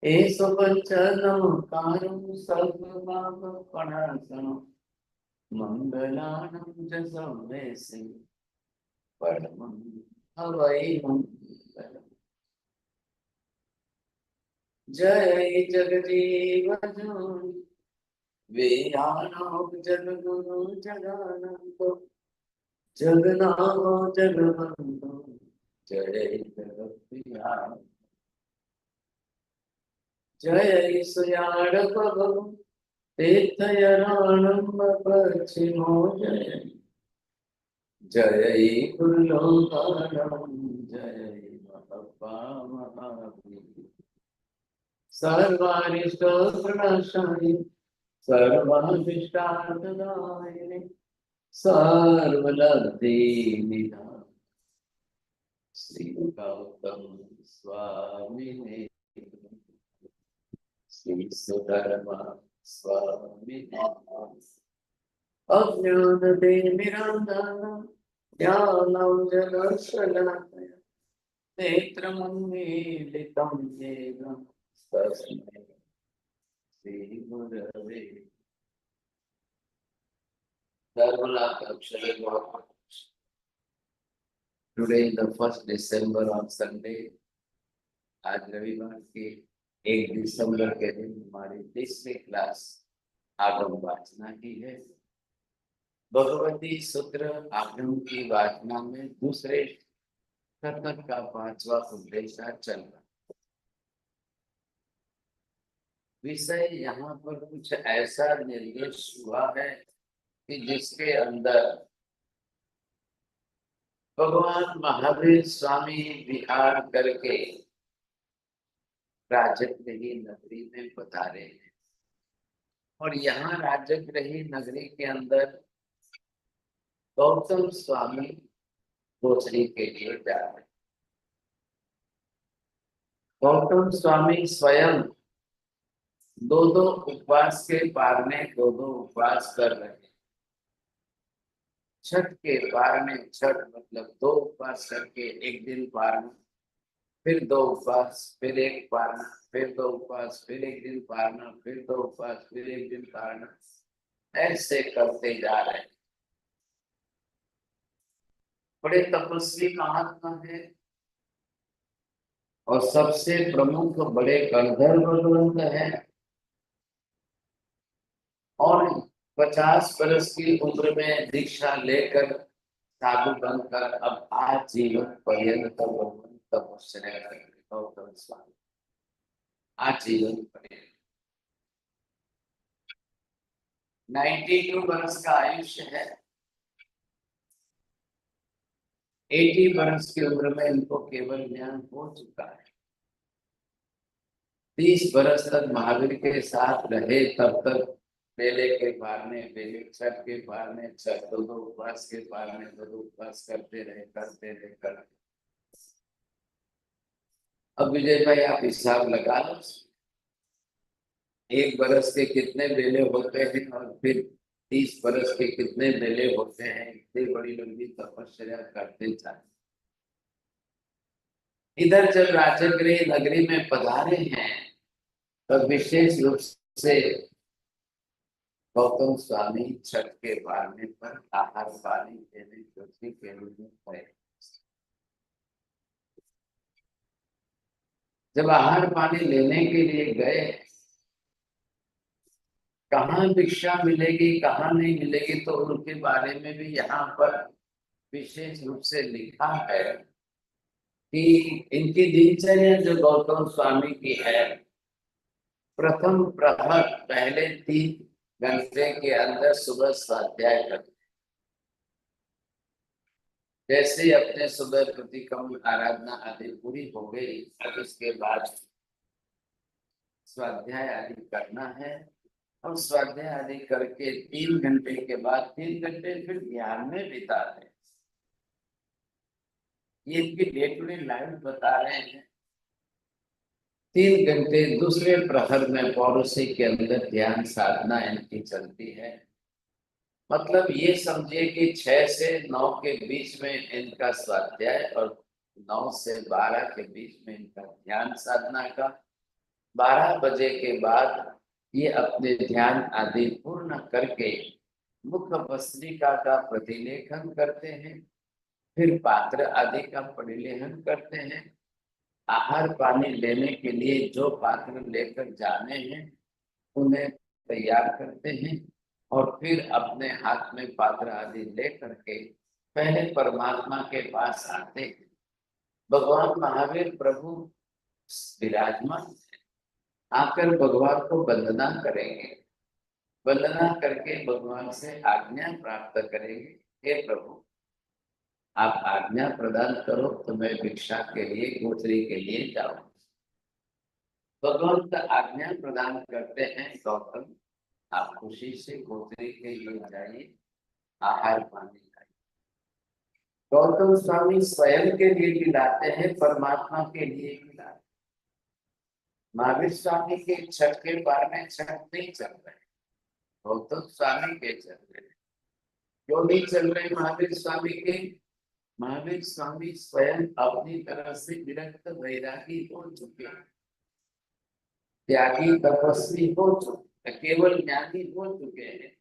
एषु वचनकारुं सर्वभावपणासनं मङ्गलानं च संवेशे परमं हवै मङ्गलम्। जय जगजीवन् वेयानों जगगुरु जगानंदो जगनामो जगवंदो जय जगत्प्रिया जय सुयाड़पवो तीर्थयानंद पश्चिमो जय जय गुरुलोकानंद जय महाप्पा महावीर सर्वारिष्टोत्रणशाली सर्वाभिष्टार्थदायिने सर्वलब्धि निधान श्री गौतम स्वामी ने श्री सुधर्मा स्वामी अज्ञान तिमिरान्धः ज्ञानाञ्जनशलाकया नेत्रमुन्मीलितं येन तस्मै श्री गुरवे Today the 1st December on Sunday, आज रविवार के 1 दिसंबर के दिन हमारी 10वीं क्लास आगम वाचना की है। भगवती सूत्र आगम की वाचना में दूसरे शतक का 5वां उपदेशा चल रहा। विषय यहाँ पर कुछ ऐसा निर्देश हुआ है कि जिसके अंदर भगवान महावीर स्वामी विहार करके राजगृही नगरी में पधारे हैं और यहाँ राजगृही नगरी के अंदर गौतम स्वामी गोचरी के लिए जा रहे हैं। गौतम स्वामी स्वयं दो उपवास के पारने दो उपवास कर रहे हैं। छठ के पारने, छठ मतलब 2 उपवास करके 1 दिन पारना, फिर 2 उपवास, फिर 1 पारना, फिर 2 उपवास, फिर 1 दिन पारना, फिर 2 उपवास, फिर 1 दिन पारना, ऐसे करते जा रहे हैं। बड़े तपस्वी महात्मा है और सबसे प्रमुख बड़े गंधर्व ग्रंथ है और 50 वर्ष की उम्र में दीक्षा लेकर साधु बनकर अब आजीवन पर्यंत तपस्या गौतम स्वामी आजीवन पर्यंत 92 वर्ष का आयुष्य है। 80 वर्ष की उम्र में इनको केवल ज्ञान हो चुका है। 30 वर्ष तक महावीर के साथ रहे, तब तक बेले के पारने, बेले छठ के पारने, छठ 2 उपवास के पारने, 2 उपवास करते रहे। अब विजय भाई आप हिसाब लगा लो, 1 वर्ष के कितने बेले होते हैं और फिर 30 वर्ष के कितने बेले होते हैं। इतनी बड़ी लंबी तपस्या करते जाए। इधर जब राजगृह नगरी में पधारे हैं तब विशेष रूप से गौतम स्वामी छठ के पारने पर आहार पानी देने ज्योति के रूप में गए। जब आहार पानी लेने के लिए गए, कहाँ भिक्षा मिलेगी कहाँ नहीं मिलेगी तो उनके बारे में भी यहाँ पर विशेष रूप से लिखा है कि इनकी दिनचर्या जो गौतम स्वामी की है, प्रथम प्रहर पहले 3 घंटे के अंदर सुबह स्वाध्याय करते। जैसे अपने सुबह प्रतिक्रम आराधना आदि पूरी हो गई, अब इसके बाद स्वाध्याय आदि करना है और स्वाध्याय आदि करके 3 घंटे के बाद 3 घंटे फिर ध्यान में बिताते हैं। ये इनकी डेट में लाइव बता रहे हैं। 3 घंटे दूसरे प्रहर में पौरुषी के अंदर ध्यान साधना इनकी चलती है। मतलब ये समझिए कि 6 से 9 के बीच में इनका स्वाध्याय और 9 से 12 के बीच में इनका ध्यान साधना का, 12 बजे के बाद ये अपने ध्यान आदि पूर्ण करके मुख भस्त्रिका का प्रतिलेखन करते हैं, फिर पात्र आदि का परिलेहन करते हैं। आहार पानी लेने के लिए जो पात्र लेकर जाने हैं उन्हें तैयार करते हैं और फिर अपने हाथ में पात्र आदि लेकर के पहले परमात्मा के पास आते हैं। भगवान महावीर प्रभु विराजमान हैं। आकर भगवान को वंदना करेंगे, वंदना करके भगवान से आज्ञा प्राप्त करेंगे, हे प्रभु आप आज्ञा प्रदान करो तो मैं भिक्षा के लिए गोत्री के लिए जाऊं। भगवान का आज्ञा प्रदान करते हैं, गौतम आप खुशी से गोत्री के लिए जाइए, आहार पानी खाइए। गौतम स्वामी स्वयं के लिए भी लाते हैं, परमात्मा के लिए भी लाते हैं। महावीर स्वामी के छठ के बार में छठ नहीं चल रहे, गौतम स्वामी के चल रहे। क्यों नहीं चल रहे महावीर स्वामी के? महावीर स्वामी स्वयं अपनी तरह से विरक्त वैरागी हो चुके हैं, त्यागी तपस्वी हो चुके, केवल ज्ञानी हो चुके हैं।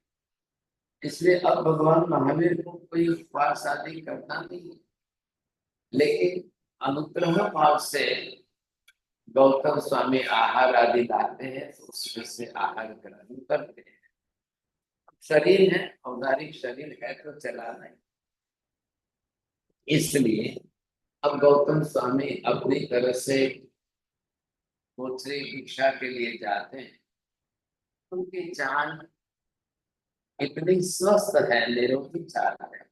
इसलिए अब भगवान महावीर को कोई उपवास आदि करना नहीं, लेकिन अनुग्रह भाव से गौतम स्वामी आहार आदि लाते हैं तो उसमें से आहार ग्रहण करते हैं। शरीर है, औदारिक शरीर है तो चला नहीं, इसलिए अब गौतम स्वामी अपनी तरह से गोत्री भिक्षा के लिए जाते हैं। उनकी जान इतनी स्वस्थ है, निरोगी चाल है,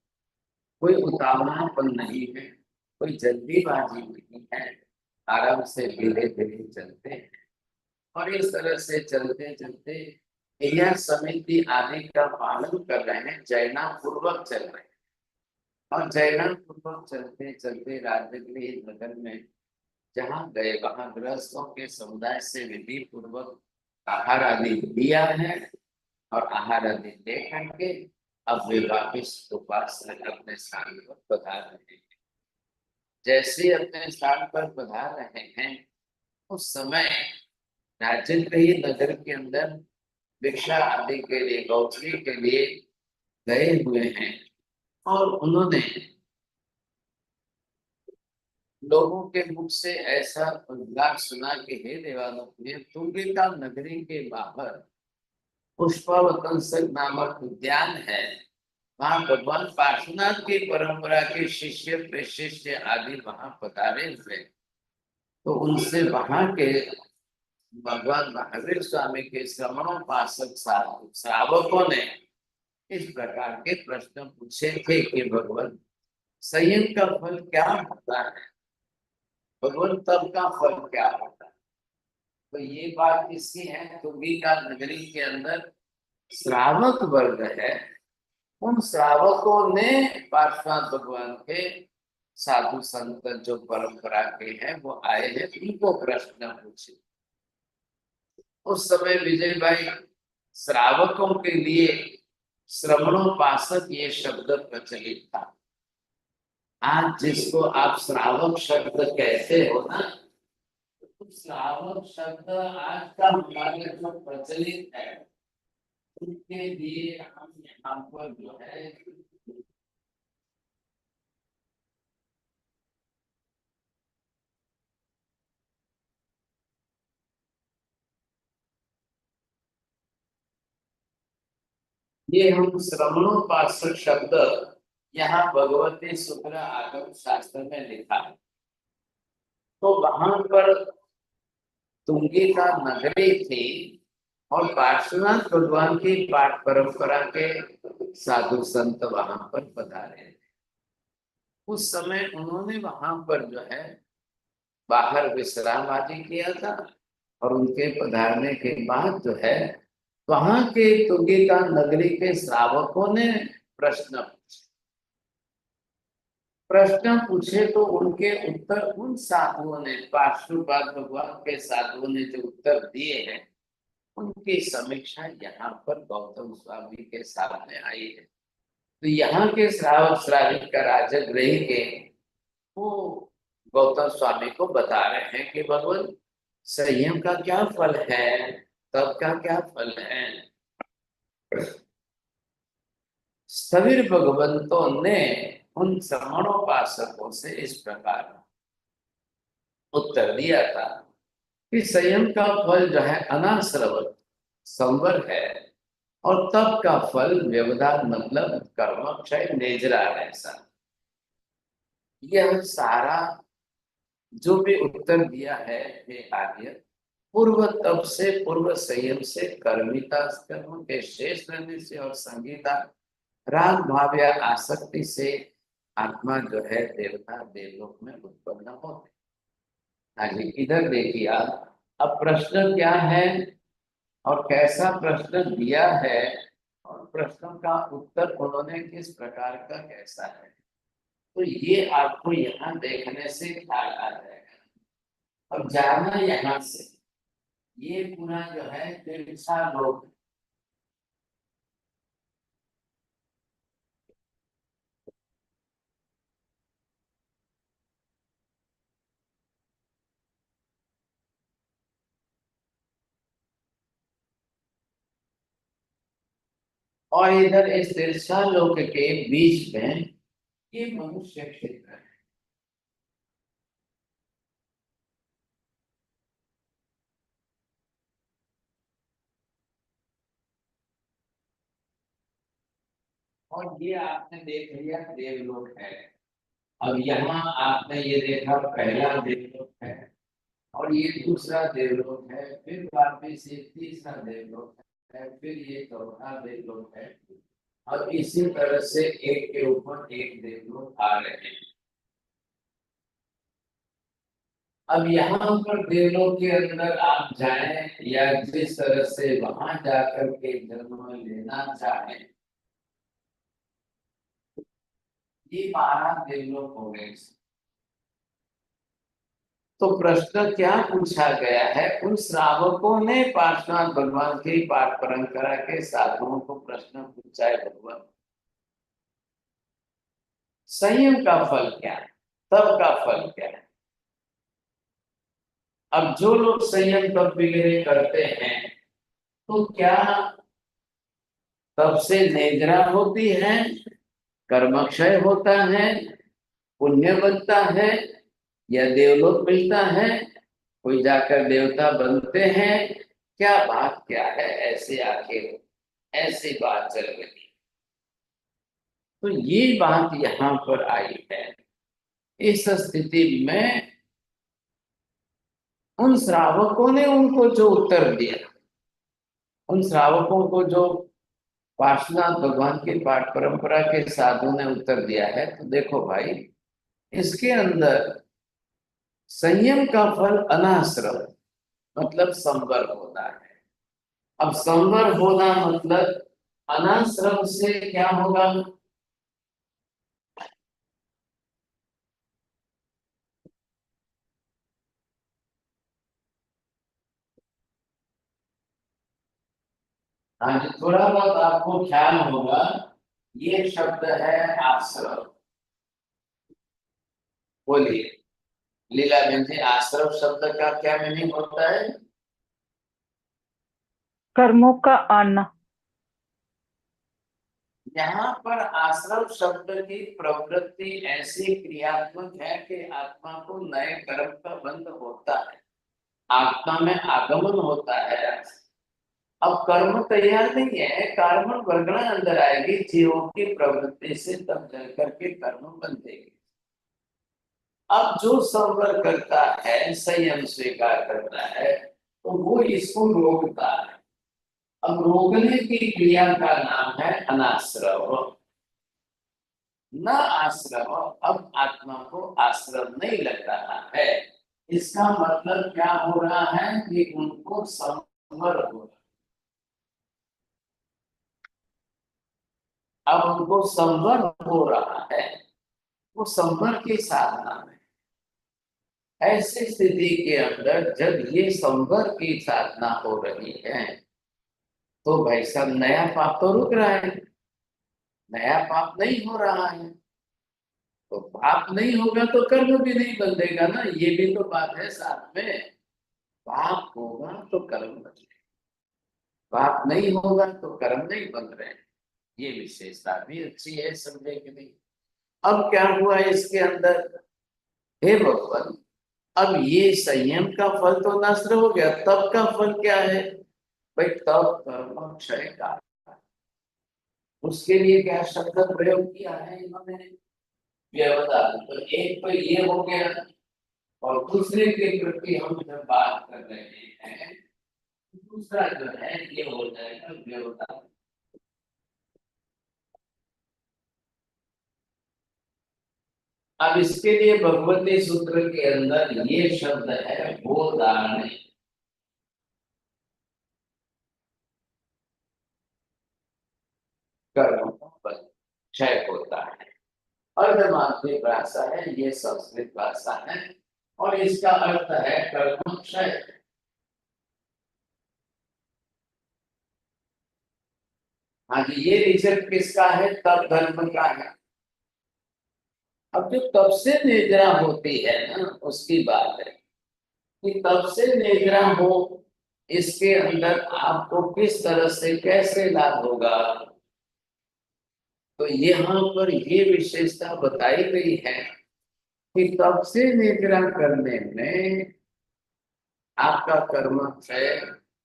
कोई उतावलापन नहीं है, कोई जल्दीबाजी नहीं है, आराम से धीरे धीरे चलते हैं। और इस तरह से चलते चलते यह समिति आदि का पालन कर रहे हैं, जैना पूर्वक चल रहे हैं। और जैना पूर्वक चलते चलते राजगृह नगर में जहाँ गए वहां गृहस्थों के समुदाय से विधि पूर्वक आहार आदि दिया है और आहार आदि दे करके अब वे वापिस उपासना अपने स्थान पर पधार रहे हैं। जैसे अपने स्थान पर पधार रहे हैं उस समय राजगृह नगर के अंदर भिक्षा आदि के लिए गौत्री के लिए गए हुए हैं और उन्होंने लोगों के मुख से ऐसा उद्गार सुना कि हे देवानुप्रिय, तुंगिका नगरी के बाहर पुष्पावतंसक नामक उद्यान है, वहां भगवान पार्श्वनाथ की परंपरा के शिष्य प्रशिष्य आदि वहां पधारे हुए, तो उनसे वहां के भगवान महावीर स्वामी के श्रवणोपासक श्रावकों ने इस प्रकार के प्रश्न पूछे थे कि भगवान संयम का फल क्या होता है, भगवान तप का फल क्या होता है। तो ये बात किसकी है? तुंगिका नगरी के अंदर श्रावक वर्ग है, उन श्रावकों ने पार्श्वनाथ भगवान के साधु संत जो परंपरा के हैं वो आए हैं, उनको प्रश्न पूछे। उस समय विजय भाई श्रावकों के लिए श्रवणोपासक ये शब्द प्रचलित था। आज जिसको आप श्रावक शब्द कहते हो ना, तो श्रावक शब्द आज का हमारे जो प्रचलित है उनके लिए हम यहाँ पर जो है ये हम श्रवणोपासक शब्द यहाँ भगवती शुक्र आगम शास्त्र में लिखा है। तो वहां पर तुंगिका नगरी थी और पार्श्वनाथ भगवान की पाठ परंपरा के साधु संत वहां पर पधारे। उस समय उन्होंने वहां पर जो है बाहर विश्राम आदि किया था और उनके पधारने के बाद जो है वहां के तुंगिका नगरी के श्रावकों ने प्रश्न पूछे। प्रश्न पूछे तो उनके उत्तर उन साधुओं ने, पार्श्वनाथ भगवान के साधुओं ने जो उत्तर दिए हैं उनकी समीक्षा यहाँ पर गौतम स्वामी के सामने आई है। तो यहाँ के श्रावक श्राविका राजगृह के वो गौतम स्वामी को बता रहे हैं कि भगवान संयम का क्या फल है, तप का क्या फल है। स्थविर भगवंतों ने उन श्रमणोपासकों से इस प्रकार उत्तर दिया था कि संयम का फल जो है अनाश्रवत संवर है, और तप का फल व्यवधान मतलब कर्मक्षय नेजरा है। ऐसा यह सारा जो भी उत्तर दिया है हे आर्य, पूर्व तप से, पूर्व संयम से, कर्मिता कर्म के शेष रहने से और संगीता राग भाव या आसक्ति से आत्मा जो है देवता देवलोक में उत्पन्न होते। हाँ जी, इधर देखिए आप, अब प्रश्न क्या है और कैसा प्रश्न दिया है, और प्रश्नों का उत्तर उन्होंने किस प्रकार का कैसा है, तो ये आपको यहाँ देखने से ख्याल आ जाएगा। अब जाना यहाँ से, ये पूरा जो है तिरछा लोक, और इधर इस तिरछा लोक के बीच में ये मनुष्य क्षेत्र है। और ये आपने देख लिया देवलोक है। अब यहाँ आपने ये देखा पहला देवलोक है, और ये दूसरा देवलोक है, फिर वापिस ये तीसरा देवलोक है, फिर ये चौथा देवलोक है, और इसी तरह से एक के ऊपर एक देवलोक आ रहे हैं। अब यहाँ पर देवलोक के अंदर आप जाएं या जिस तरह से वहां जाकर के जन्म लेना चाहें, ये 12 देवलोक हो गए। तो प्रश्न क्या पूछा गया है, उन श्रावकों ने पार्श्वनाथ भगवान की पाठ परंपरा के साधुओं को प्रश्न पूछा है, भगवान संयम का फल क्या है, तप का फल क्या है। अब जो लोग संयम तप वगैरह करते हैं, तो क्या तप से निद्रा होती है, कर्मक्षय होता है, पुण्य बनता है, या देवलोक मिलता है, कोई जाकर देवता बनते हैं, क्या बात क्या है, ऐसे आखिर ऐसी बात चल रही। तो ये बात यहाँ पर आई है। इस स्थिति में उन श्रावकों ने उनको जो उत्तर दिया, उन श्रावकों को जो पार्श्वनाथ भगवान की पाठ परंपरा के साधु ने उत्तर दिया है, तो देखो भाई, इसके अंदर संयम का फल अनाश्रम मतलब संवर होता है। अब संवर होना मतलब अनाश्रम से क्या होगा, हाँ जी, थोड़ा बहुत आपको ख्याल होगा, ये शब्द है आश्रम। बोलिए लीला बहन जी, आश्रम शब्द का क्या मीनिंग होता है। कर्मों का आना। यहाँ पर आश्रम शब्द की प्रवृत्ति ऐसी क्रियात्मक है कि आत्मा को नए कर्म का बंध होता है, आत्मा में आगमन होता है। अब कर्म तैयार नहीं है, कर्म वर्गणा अंदर आएगी जीवों की प्रवृत्ति से, तब चल करके कर्म बंधेगी। अब जो संवर करता है, संयम स्वीकार करता है, तो वो इसको रोकता है। अब रोकने की क्रिया का नाम है अनाश्रव। न आश्रम, अब आत्मा को आश्रम नहीं लग रहा है। इसका मतलब क्या हो रहा है कि उनको संवर हो रहा है। अब उनको संवर हो रहा है, वो संवर की साधना में। ऐसी स्थिति के अंदर जब ये संवर की साधना हो रही है, तो भाई सब नया पाप तो रुक रहा है, नया पाप नहीं हो रहा है। तो पाप नहीं होगा तो कर्म भी नहीं बंधेगा ना, ये भी तो बात है साथ में। पाप होगा तो कर्म बन रहे, पाप नहीं होगा तो कर्म नहीं बन रहे। ये विशेषता भी अच्छी है समझे कि नहीं। अब क्या हुआ इसके अंदर, हे भगवान, अब ये संयम का फल तो नष्ट हो गया, तब का फल क्या है भाई, तब कर्म क्षय का। उसके लिए क्या शब्द प्रयोग किया है इन्होंने, व्यवधान। तो एक तो ये हो गया, और दूसरे के प्रति हम जब बात कर रहे हैं, दूसरा जो है ये हो जाएगा व्यवधान। अब इसके लिए भगवती सूत्र के अंदर ये शब्द है वो दान, कर्म का फल क्षय होता है। अर्धमानसिक भाषा है, ये संस्कृत भाषा है, और इसका अर्थ है कर्म क्षय। हाँ जी, ये रिजल्ट किसका है, तब धर्म का है। अब जो तब से निद्रा होती है ना, उसकी बात है कि तब से निद्रा हो, इसके अंदर आपको किस तरह से कैसे लाभ होगा। तो यहाँ पर ये विशेषता बताई गई है कि तब से निद्रा करने में आपका कर्म क्षय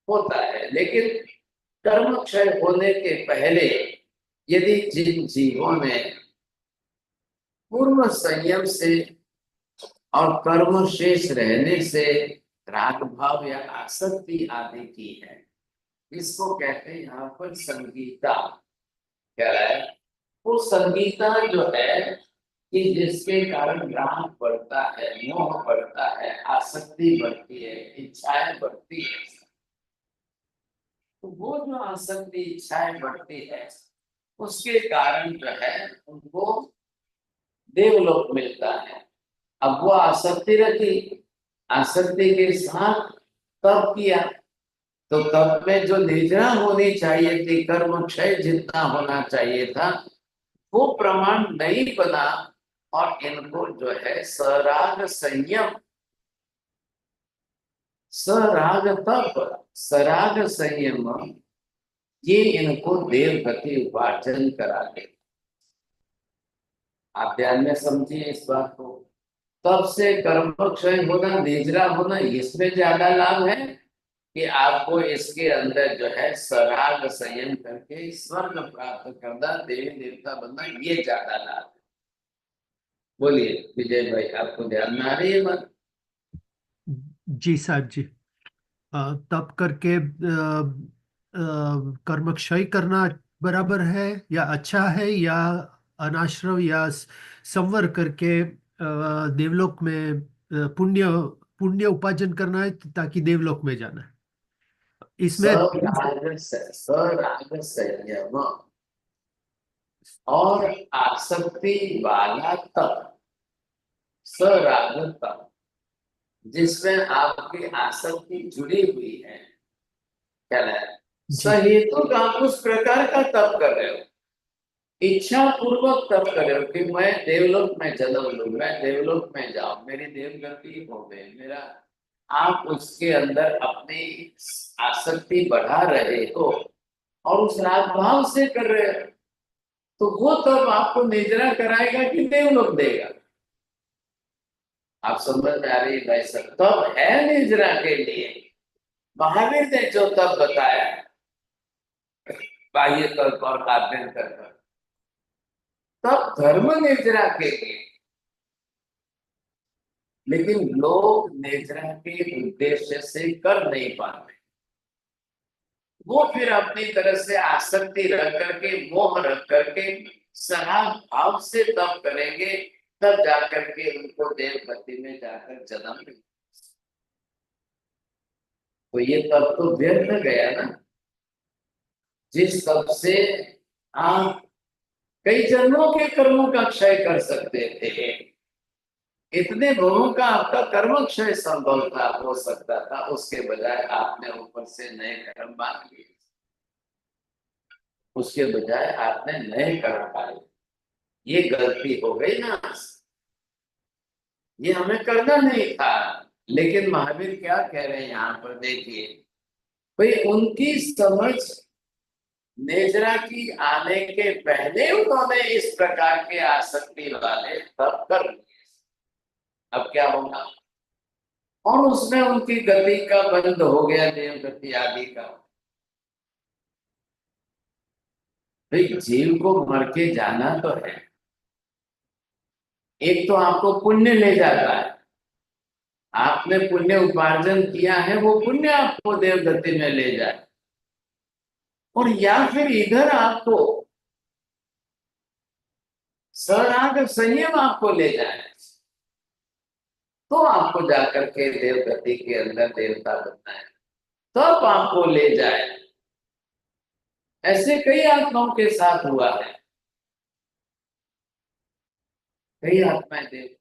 होता है। लेकिन कर्म क्षय होने के पहले यदि जिन जीवों ने पूर्व संयम से और कर्म शेष रहने से राग भाव या आसक्ति आदि की है, इसको कहते हैं यहाँ पर संगीता। क्या है वो संगीता, जो है कि जिसके कारण राग बढ़ता है, मोह बढ़ता है, आसक्ति बढ़ती है, इच्छाएं बढ़ती है। तो वो जो आसक्ति इच्छाएं बढ़ती है, उसके कारण जो है उनको देवलोक मिलता है। अब वो आसक्ति रखी, आसक्ति के साथ तप किया, तो तप में जो निद्रा होनी चाहिए थी, कर्म क्षय जितना होना चाहिए था, वो प्रमाण नहीं बना। और इनको जो है सराग संयम, सराग तप, सराग संयम, ये इनको देव गति उपार्जन करा दे। आप ध्यान में समझिए इस बात को। तब से कर्म क्षय होना, निद्रा होना, इसमें ज्यादा लाभ है कि आपको इसके अंदर जो है सराग संयम करके स्वर्ग प्राप्त करना, देवी देवता बनना, ये ज्यादा लाभ है। बोलिए विजय भाई, आपको ध्यान में आ रही है बात। जी साहब जी। तप करके कर्म क्षय करना बराबर है या अच्छा है, या अनाश्रव या संवर करके देवलोक में पुण्य पुण्य उपार्जन करना है ताकि देवलोक में जाना है इसमें। सराग संयम और आसक्ति वाला तप, सराग तप, जिसमें आपकी आसक्ति जुड़ी हुई है, क्या है जी सहेतु तो आप उस प्रकार का तप कर रहे हो, इच्छा पूर्वक तप कर रहे हो कि मैं देवलोक में जन्म लूं, मैं देवलोक में जाऊं, मेरी देवगति हो गई मेरा। आप उसके अंदर अपनी आसक्ति बढ़ा रहे हो और उस राग भाव से कर रहे हो, तो वो तब आपको निद्रा कराएगा कि देवलोक देगा। आप समझ में आ रही है भाई साहब, तब है निद्रा के लिए। महावीर ने जो तब बताया, बाह्य तर्क और आभ्यंतर तर्क, तब धर्म निद्रा के लिए। लेकिन लोग निद्रा के उद्देश्य से कर नहीं पाते, वो फिर अपनी तरह से आसक्ति रख करके, मोह रख करके, सराग भाव से तब करेंगे, तब जाकर के उनको देव गति में जाकर जन्म मिले। तो ये तब तो व्यर्थ गया ना, जिस तब से आप कई जन्मों के कर्मों का क्षय कर सकते थे। इतने भवों का आपका कर्म क्षय संभव था, हो सकता था, उसके बजाय आपने ऊपर से नए कर्म बांध लिए, उसके बजाय आपने नए कर्म पाए। ये गलती हो गई ना, ये हमें करना नहीं था। लेकिन महावीर क्या कह रहे हैं यहाँ पर देखिए, भाई उनकी समझ नेजरा की आने के पहले उन्होंने इस प्रकार के आसक्ति वाले तब कर लिए। अब क्या होगा, और उसमें उनकी गति का बंद हो गया, देव गति आदि का। भाई जीव को मर के जाना तो है, एक तो आपको पुण्य ले जाता है, आपने पुण्य उपार्जन किया है, वो पुण्य आपको देव गति में ले जाए, और या फिर इधर आपको सराग संयम आपको ले जाए, तो आपको जाकर के देव गति के अंदर देवता बनना है, तब आपको ले जाए। ऐसे कई आत्माओं के साथ हुआ है, कई आत्माएं देव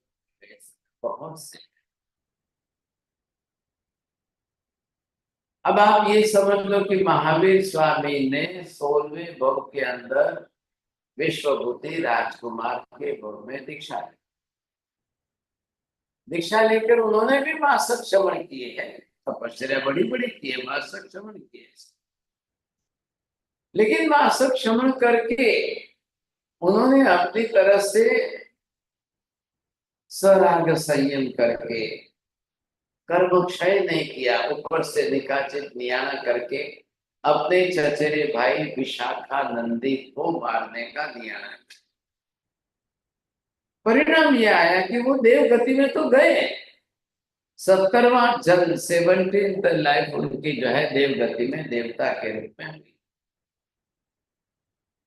बहुत से। अब आप ये समझ लो कि महावीर स्वामी ने 16वें भव के अंदर विश्वभूति राजकुमार के भव में दीक्षा ली। दीक्षा लेकर उन्होंने भी मासक श्रवण किए हैं, तपस्या बड़ी बड़ी की है, मासक श्रवण किए, लेकिन मासक श्रवण करके उन्होंने अपनी तरह से सराग संयम करके कर्म क्षय नहीं किया, ऊपर से निकाचित नियाना करके अपने चचेरे भाई विशाखा नंदी को मारने का नियाना किया। परिणाम यह आया कि वो देव गति में तो गए, 70वां जन्म 17th लाइफ उनकी जो है देव गति में देवता के रूप में हुई।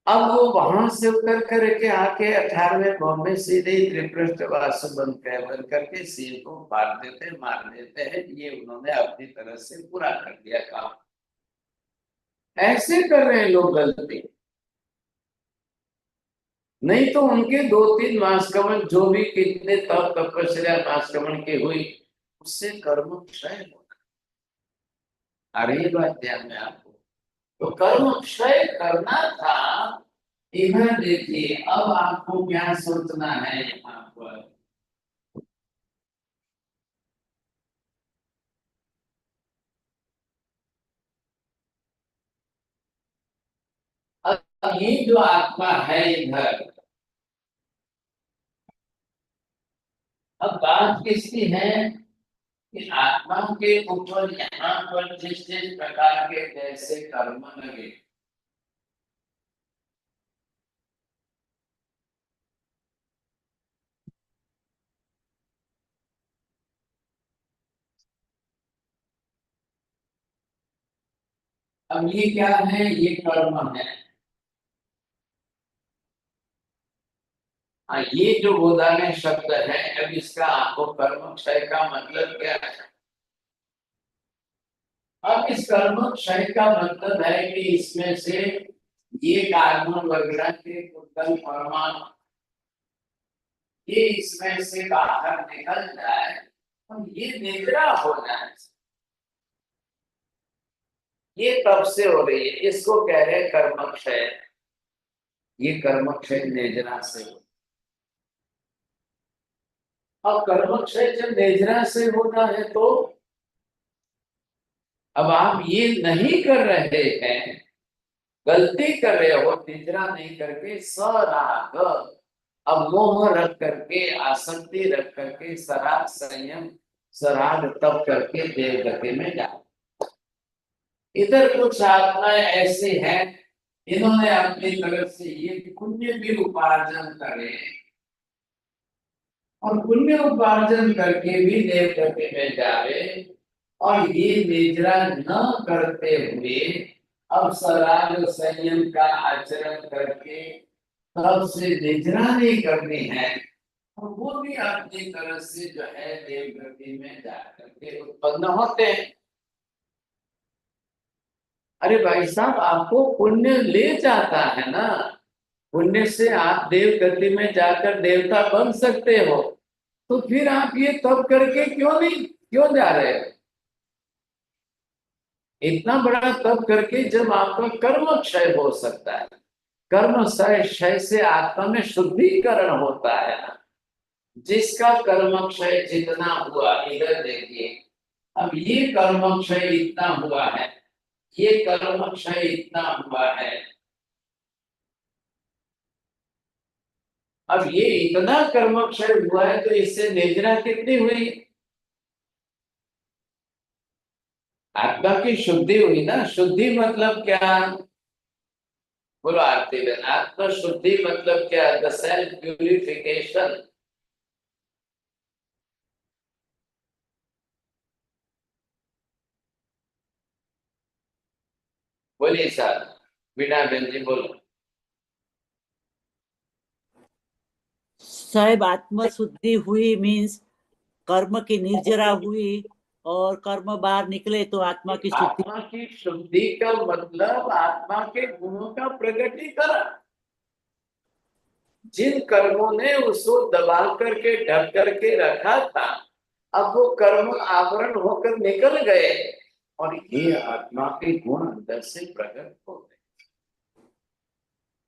अब वो वहां से उतर करके आके 18वें भव में सीधे त्रिपृष्ठ वासु बन करके शिव को मार देते हैं। ये उन्होंने अपनी तरह से पूरा कर दिया काम। ऐसे कर रहे हैं लोग गलती, नहीं तो उनके 2-3 मासकमण जो भी कितने तप तपस्या मासकमण की हुई, उससे कर्म क्षय होगा। अरे बात ध्यान में आपको, तो कर्म क्षय करना था। इधर देखिए, अब आपको क्या सोचना है यहाँ पर, अब ये जो आत्मा है इधर, अब बात किसकी है कि आत्मा के ऊपर यहाँ पर जिस जिस प्रकार के जैसे कर्म लगे, अब ये क्या है, ये कर्म है। ये जो गोदाने शब्द है, अब इसका आपको कर्म क्षय का मतलब क्या है। अब इस कर्म क्षय का मतलब है कि इसमें से ये कार्बन वगैरह के उत्तम परमाणु ये इसमें से बाहर निकल जाए और ये निद्रा हो जाए, ये तब से हो रही है, इसको कह रहे हैं कर्म क्षय। ये कर्म क्षय निद्रा से हो, अब कर्म क्षय जब निद्रा से होना है तो अब आप ये नहीं कर रहे हैं, गलती कर रहे हो, निद्रा नहीं करके सराग, अब मोह रख करके आसक्ति रख करके सराग संयम सराग तब करके देव गति में जाओ। इधर कुछ आत्माएं ऐसे हैं, इन्होंने अपनी तरफ से ये पुण्य भी उपार्जन करे और पुण्य उपार्जन करके भी देव गति में जावे, और ये निद्रा न करते हुए अब सराग संयम का आचरण करके तब से निद्रा नहीं करनी है, और वो भी अपनी तरह से जो है देव गति में जाकर के उत्पन्न होते हैं। अरे भाई साहब, आपको पुण्य ले जाता है ना, पुण्य से आप देव गति में जाकर देवता बन सकते हो, तो फिर आप ये तब करके क्यों जा रहे हो। इतना बड़ा तप करके जब आपका कर्म क्षय हो सकता है, कर्म क्षय से आत्मा में शुद्धिकरण होता है ना, जिसका कर्मक्षय जितना हुआ, इधर देखिए, अब ये कर्मक्षय इतना हुआ है, ये कर्मक्षय इतना हुआ है, अब ये इतना कर्मक्षय हुआ है तो इससे निर्जरा कितनी हुई? आत्मा की शुद्धि हुई ना। शुद्धि मतलब क्या? बोलो आरती बहन, आत्मा शुद्धि मतलब क्या? The self purification. बोलिए सर, बीना बहन जी बोलो। साहेब, आत्म शुद्धि हुई मीन्स कर्म की निर्जरा हुई और कर्म बाहर निकले तो आत्मा की शुद्धि। आत्मा की शुद्धि का मतलब आत्मा के गुणों का प्रकटीकरण। जिन कर्मों ने उसको दबा करके ढक करके रखा था, अब वो कर्म आवरण होकर निकल गए और ये आत्मा के गुण अंदर से प्रकट हो गए।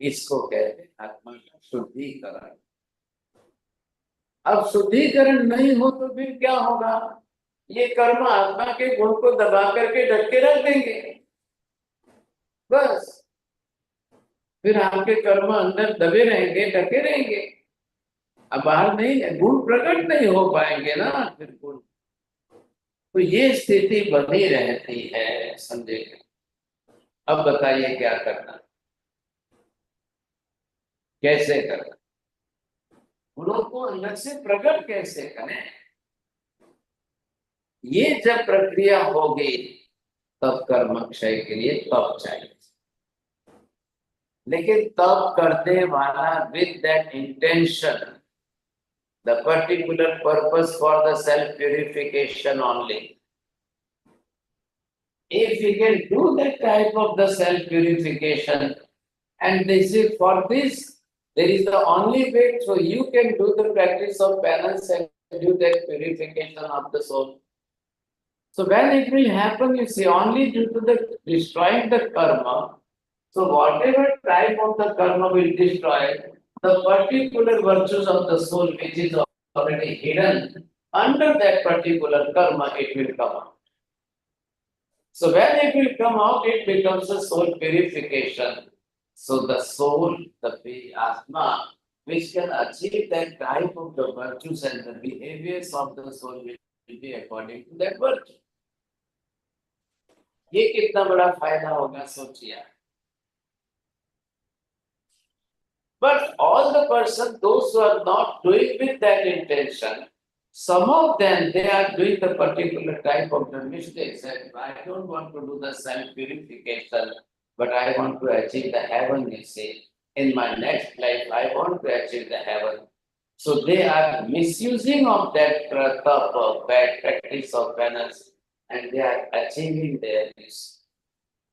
इसको कहते हैं आत्मा का शुद्धिकरण। अब शुद्धिकरण नहीं हो तो फिर क्या होगा? ये कर्म आत्मा के गुण को दबा करके ढक के रख देंगे, बस। फिर आपके कर्म अंदर दबे रहेंगे, ढके रहेंगे, अब बाहर नहीं, गुण प्रकट नहीं हो पाएंगे ना फिर गुण। तो ये स्थिति बनी रहती है, समझे? अब बताइए क्या करना, कैसे करना, गुणों को अंदर से प्रकट कैसे करें? ये जब प्रक्रिया होगी तब कर्म क्षय के लिए तप चाहिए। लेकिन तप करने वाला with that intention, the particular purpose for the self purification only. If we can do that type of the self purification, and this is for this, there is the only way, so you can do the practice of penance and do that purification of the soul. So when it will happen, you see, only due to the destroying the karma. So whatever type of the karma will destroy, the particular virtues of the soul which is already hidden under that particular karma, it will come out. So when it will come out, it becomes a soul purification. So the soul, the Atma, which can achieve that type of the virtues and the behaviors of the soul will be according to that virtue. ये कितना बड़ा फायदा होगा सोचिए। But all the person, those who are not doing with that intention, some of them, they are doing the particular type of the mistakes. And I don't want to do the self-purification, but I want to achieve the heaven, you see. In my next life, I want to achieve the heaven. So they are misusing of that tapa, bad practice of penance, and they are achieving their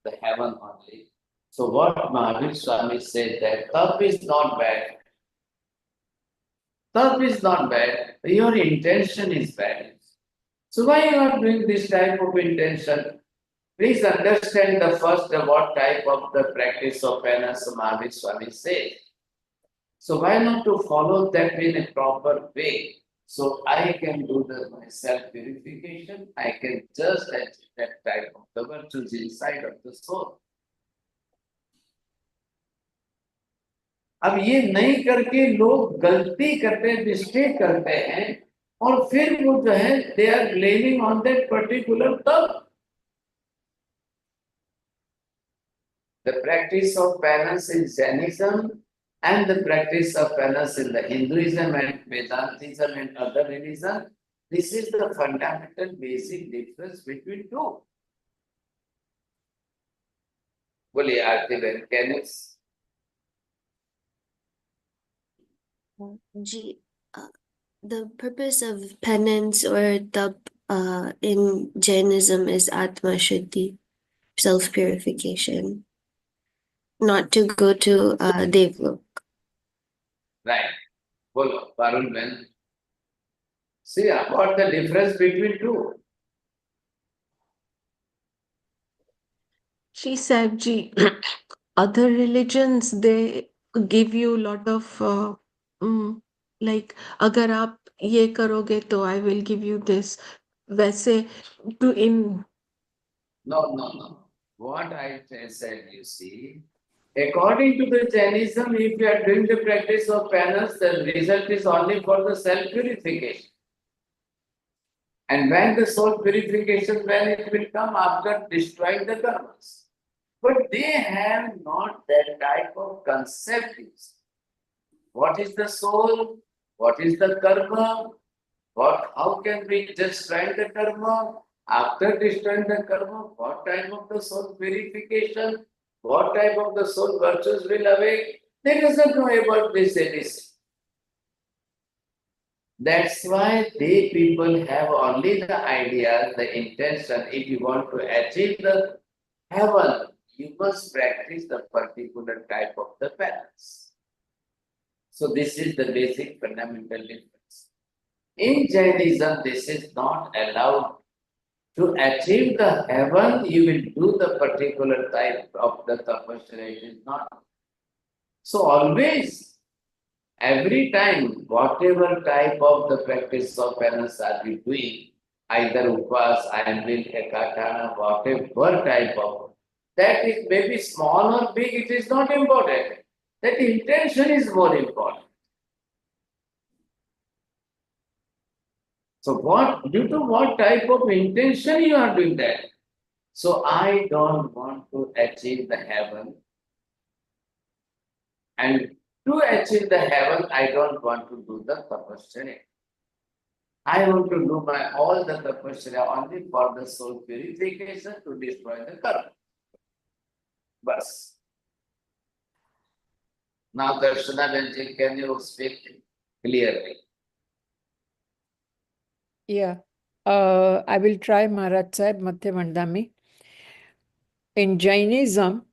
the heaven only. So what Mahavir Swami said that tap is not bad. Tap is not bad. Your intention is bad. So why you are doing this type of intention? Please understand the first what type of the practice of penance Mahavir Swami says. So why not to follow that in a proper way? So I can do the my self purification. I can just achieve that type of the virtues inside of the soul. अब ये नहीं करके लोग गलती करते हैं, mistake करते हैं और फिर वो जो है they are blaming on that particular तप। The practice of penance in Jainism and the practice of penance in the Hinduism and Vedantism and other religions, this is the fundamental basic difference between two. बोलिए आरती बहन, can you? The purpose of penance or tap in Jainism is Atma Shuddhi, self-purification, not to go to Devlok. Right. Bolo, Varun Ben. See about the difference between two. She said, "Gee, other religions they give you a lot of like अगर आप ये करोगे तो I will give you this, वैसे to in No. What I said, you see, according to the Jainism, if you are doing the practice of penance, the result is only for the self-purification. And when the soul purification, when it will come after destroying the karmas. But they have not that type of concept. What is the soul? What is the karma? How can we destroy the karma? After destroying the karma, what type of the soul purification? What type of the soul virtues will awake? They doesn't know about this anything. That's why they people have only the idea, the intention. If you want to achieve the heaven, you must practice the particular type of the penance. So this is the basic fundamental difference. In Jainism, this is not allowed. To achieve the heaven, you will do the particular type of the tapasya. It is not. So always, every time, whatever type of the practice of penance are we doing, either upas, anvil, ekatana, whatever type of, that is maybe small or big, it is not important. That intention is more important. So due to what type of intention you are doing that? So I don't want to achieve the heaven. And to achieve the heaven, I don't want to do the tapasya. I want to do all the tapasya only for the soul purification to destroy the karma. Bas. Now, Darshana Benji, can you speak clearly? Yeah, I will try, Maharaj Sahib, Mathe Mandami. In Jainism,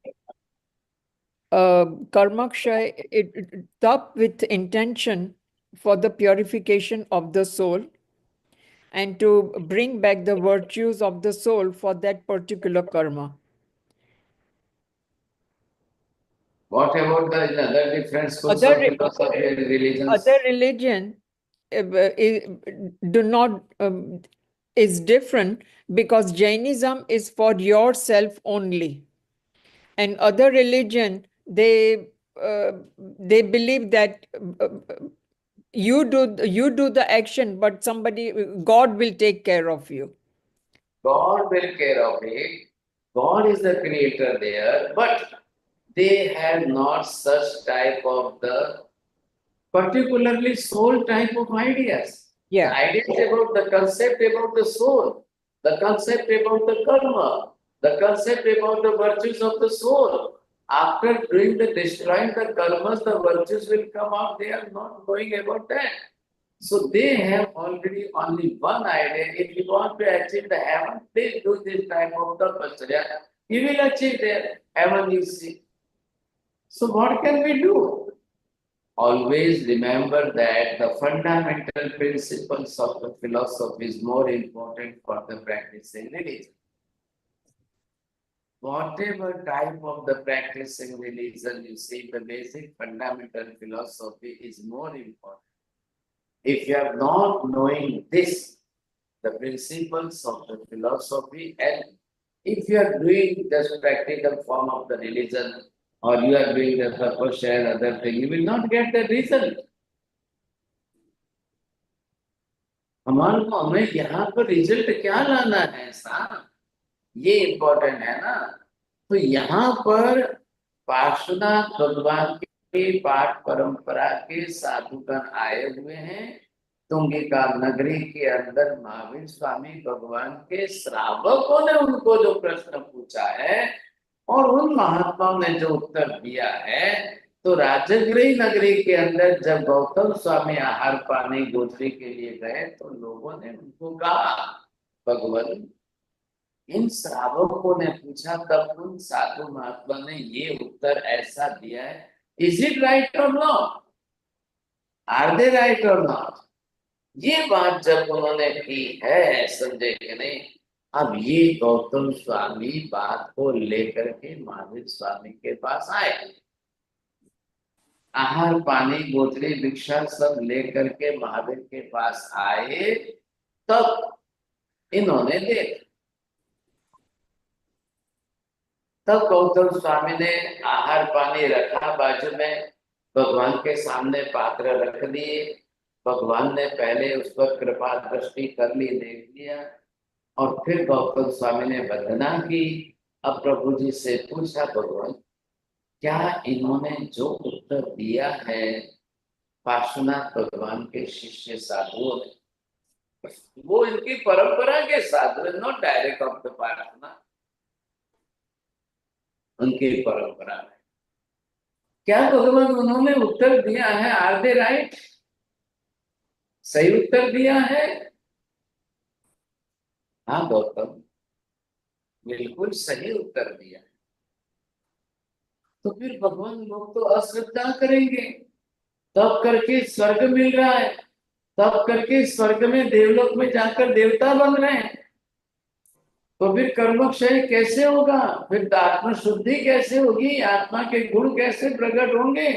karmakshay, it tap with intention for the purification of the soul and to bring back the virtues of the soul for that particular karma. What about the other different schools of philosophy and religions? Other religion is different because Jainism is for yourself only, and other religion they believe that you do the action, but God will take care of you. God will care of it. God is the creator there, but they have not such type of the particularly soul type of ideas. Yeah. The ideas about the concept about the soul, the concept about the karma, the concept about the virtues of the soul. After doing the destroying the karmas, the virtues will come out. They are not going about that. So they have already only one idea. If you want to achieve the heaven, please do this type of tapasya. You will achieve the heaven, you see. So what can we do? Always remember that the fundamental principles of the philosophy is more important for the practicing religion. Whatever type of the practicing religion you see, the basic fundamental philosophy is more important. If you are not knowing this, the principles of the philosophy, and if you are doing just practical form of the religion, or you are doing the tapasya and other thing, you will not get the result. हमें यहाँ पर result क्या लाना है साहब, ये important है ना. तो यहाँ पर पार्श्वनाथ भगवान के पाठ परंपरा के साधुगण आए हुए हैं. तुंगिका नगरी के अंदर महावीर स्वामी भगवान के श्रावकों ने उनको जो प्रश्न पूछा है और उन महात्माओं ने जो उत्तर दिया है, तो राजगृह नगरी के अंदर जब गौतम स्वामी आहार पानी गोत्री के लिए गए तो लोगों ने उनको कहा, भगवान इन श्रावकों ने पूछा, तब उन साधु महात्मा ने ये उत्तर ऐसा दिया है. इज इट राइट और नॉट? आर दे राइट और नॉट? ये बात जब उन्होंने की है, समझे कि नहीं. अब ये गौतम स्वामी बात को लेकर के महावीर स्वामी के पास आए. आहार पानी बोतली भिक्षा सब लेकर के महावीर के पास आए, तब इन्होंने देखा। तब गौतम स्वामी ने आहार पानी रखा बाजू में, भगवान के सामने पात्र रख दिए। भगवान ने पहले उस पर कृपा दृष्टि कर ली, देख लिया, और फिर गौतम स्वामी ने वंदना की। अब प्रभु जी से पूछा, भगवान क्या इन्होंने जो उत्तर दिया है पार्श्वनाथ भगवान के शिष्य साधुओं ने, वो इनकी परंपरा के साधु, not direct of the Parshvanath, उनकी परंपरा में क्या भगवान उन्होंने उत्तर दिया है? Are they right? सही उत्तर दिया है? हाँ गौतम, बिल्कुल सही उत्तर दिया। तो फिर भगवान लोग तो अश्रद्धा करेंगे, तब करके स्वर्ग मिल रहा है, तब करके स्वर्ग में देवलोक में जाकर देवता बन रहे हैं, तो फिर कर्मक्षय कैसे होगा? फिर आत्म शुद्धि कैसे होगी? आत्मा के गुण कैसे प्रकट होंगे?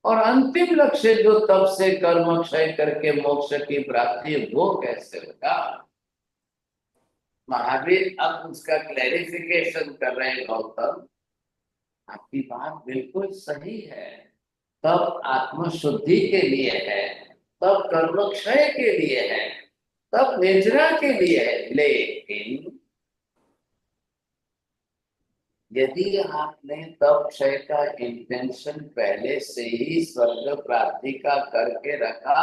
और अंतिम लक्ष्य जो तब से कर्मक्षय करके मोक्ष की प्राप्ति, वो कैसे होगा? महावीर अब उसका क्लैरिफिकेशन कर रहे हैं, गौतम आपकी बात बिल्कुल सही है, तब आत्म शुद्धि के लिए है, तब कर्मक्षय के लिए है, तब निजरा के लिए है। लेकिन यदि आपने तब क्षय का इंटेंशन पहले से ही स्वर्ग प्राप्ति का करके रखा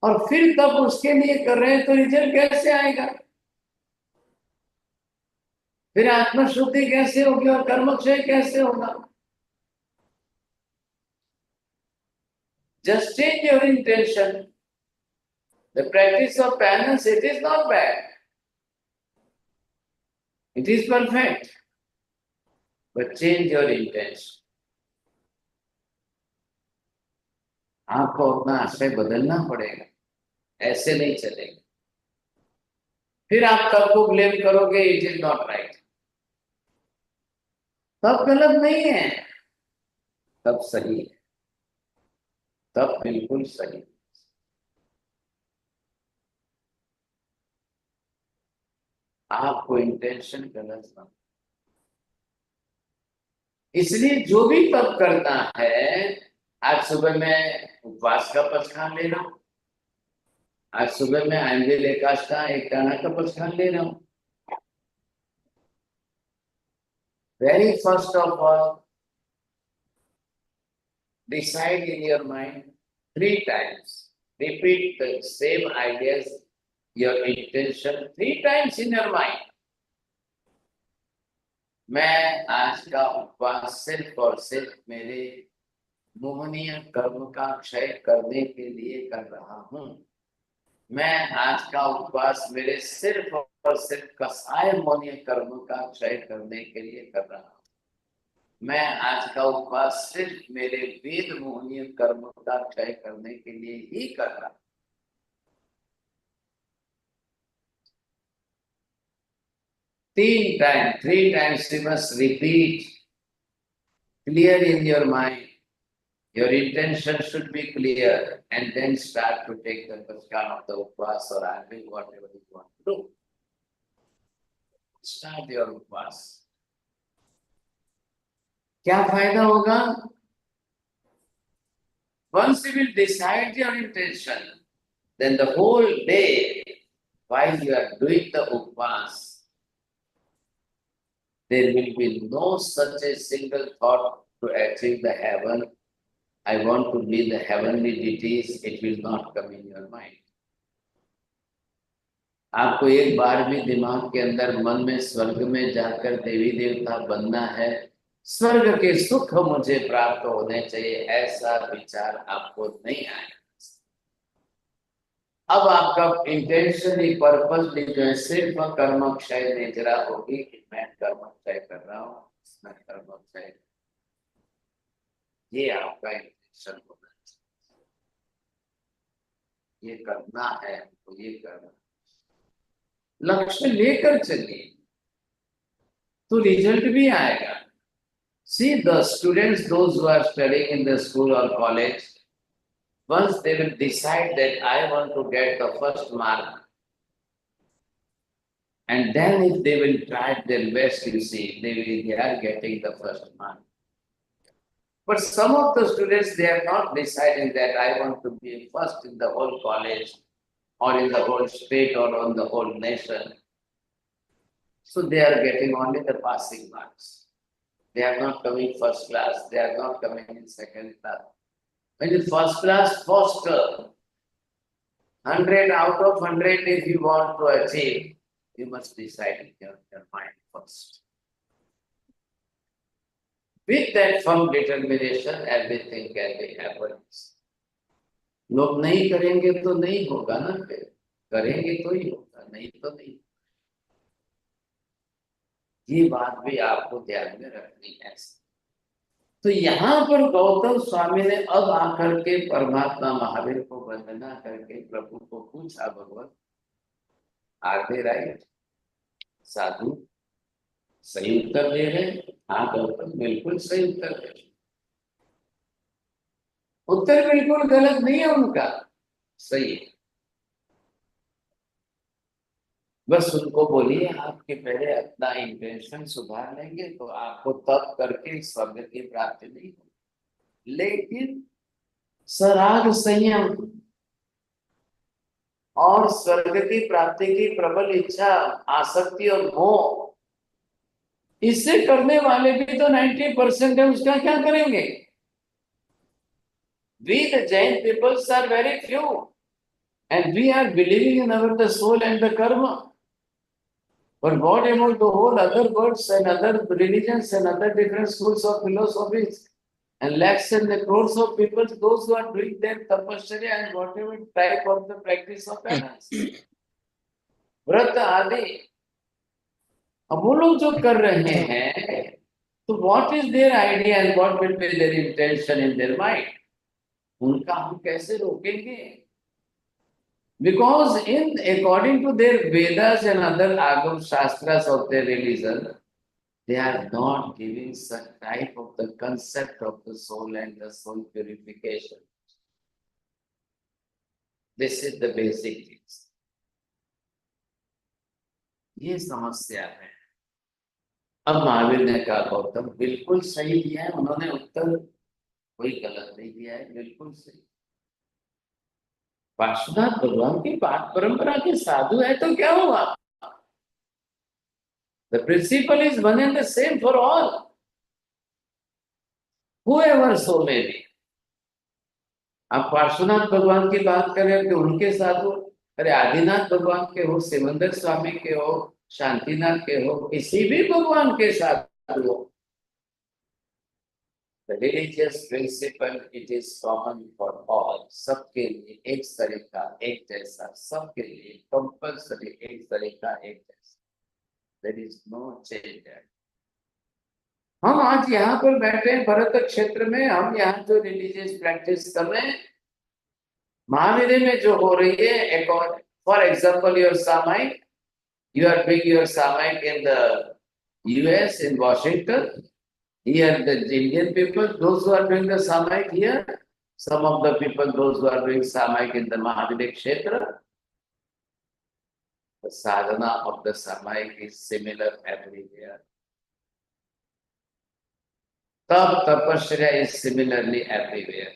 और फिर तब उसके लिए कर रहे हैं, तो रिजल्ट कैसे आएगा? फिर आत्म शुद्धि कैसे होगी और कर्मक्षय कैसे होगा? Just change your intention. The practice of penance, it is not bad. It is perfect. But change your intention. आपको अपना आशय बदलना पड़ेगा, ऐसे नहीं चलेगा। फिर आप तब को ब्लेम करोगे, इट इज नॉट राइट। तब गलत नहीं है, तब सही है, तब बिल्कुल सही। आपको इंटेंशन गलत ना, इसलिए जो भी तब करना है, आज सुबह मैं उपवास का पचखान ले रहा हूं, आज सुबह मैं आंजिल एकादशी एक टाना का पचखान ले रहा हूं। Very first of all, decide in your mind 3 times, repeat the same ideas, your intention 3 times in your mind. मैं आज का उपवास सिर्फ और सिर्फ मेरे मोहनीय कर्म का क्षय करने के लिए कर रहा हूं। मैं आज का उपवास मेरे सिर्फ और सिर्फ कसाय मोहनीय कर्म का क्षय करने के लिए कर रहा हूं। मैं आज का उपवास सिर्फ मेरे वेद मोहनीय कर्म का क्षय करने के लिए ही कर रहा हूं। 3 times you must repeat, clear in your mind. Your intention should be clear, and then start to take the pachkan of the upvas or anvil, whatever you want to do. Start your upvas. क्या फायदा होगा? Once you will decide your intention, then the whole day while you are doing the upvas, there will be no such a single thought to achieve the heaven. I want to be the heavenly deities. It will not come in your mind. आपको एक बार भी दिमाग के अंदर मन में स्वर्ग में जाकर देवी देवता बनना है, स्वर्ग के सुख मुझे प्राप्त होने चाहिए, ऐसा विचार आपको नहीं आएगा। अब आपका इंटेंशन ही पर्पस जो है सिर्फ कर्म क्षय निजरा होगी कि मैं कर्म क्षय कर रहा हूँ, इसमें कर्म क्षय, ये आपका इंटेंशन होना चाहिए। ये करना है तो ये करना, लक्ष्य लेकर चलिए तो रिजल्ट भी आएगा। See, the students, those who are studying in the school or college, once they will decide that I want to get the first mark, and then if they will try their best, you see, they are getting the first mark. But some of the students, they are not deciding that I want to be first in the whole college or in the whole state or on the whole nation. So they are getting only the passing marks. They are not coming first class. They are not coming in second class. When in first class, first 100 out of 100, if you want to achieve, you must decide in your mind first. With that firm determination, everything can be happens. लोग नहीं करेंगे तो नहीं होगा ना, फिर करेंगे तो ही होगा, नहीं तो नहीं। ये बात भी आपको ध्यान में रखनी है। तो यहाँ पर गौतम स्वामी ने अब आकर के परमात्मा महावीर को वंदना करके प्रभु को पूछा, भगवान आर दे राइट? साधु सही उत्तर दे रहे? हाँ गौतम बिल्कुल सही उत्तर दे रहे। उत्तर बिल्कुल गलत नहीं है उनका, सही है। बस उनको बोलिए आपके पहले अपना इंटेंशन सुधार लेंगे तो आपको तप करके स्वर्ग की प्राप्ति नहीं होगी। लेकिन सराग संयम और स्वर्ग की प्राप्ति की प्रबल इच्छा, आसक्ति और मोह, इससे करने वाले भी तो 90% है, उसका क्या करेंगे? We the Jain peoples are very few, and we are believing in our the soul and the karma. But what about the whole other words and other religions and other different schools of philosophies? And lakhs and the crores of people, those who are doing their tapasya and whatever type of the practice of penance, व्रत आदि, अब वो लोग जो कर रहे हैं, तो what is their idea and what will be their intention in their mind? उनका हम कैसे रोकेंगे? Because according to their Vedas and other Agam Shastras of their religion, they are not giving such type of the concept of the soul and the soul purification. This is the basic things. ये समस्या है। अब महावीर ने कहा गौतम बिल्कुल सही दिया है, उन्होंने उत्तर कोई गलत नहीं दिया है, बिल्कुल सही। पार्श्वनाथ भगवान की पाठ परंपरा के साधु है तो क्या हुआ? The principle is one and the same for all, whoever so may be. आप पार्श्वनाथ भगवान की बात करें तो उनके साधु, अरे आदिनाथ भगवान के हो, सिमंदर स्वामी के हो, शांतिनाथ के हो, किसी भी भगवान के साधु हो, The religious principle, it is common for all. सबके लिए एक तरीका, एक जैसा, सबके लिए compulsory एक तरीका, एक जैसा. There is no change there. हम आज यहाँ पर बैठे हैं भरत क्षेत्र में, हम यहाँ जो रिलीजियस प्रैक्टिस कर रहे हैं, महावीर में जो हो रही है, for example your Samaik, you are doing your Samaik in the US in Washington. Here the Indian people, those who are doing the Samaik here, some of the people, those who are doing Samaik in the Mahavir Kshetra, the sadhana of the Samaik is similar everywhere. Tap tapasya is similarly everywhere.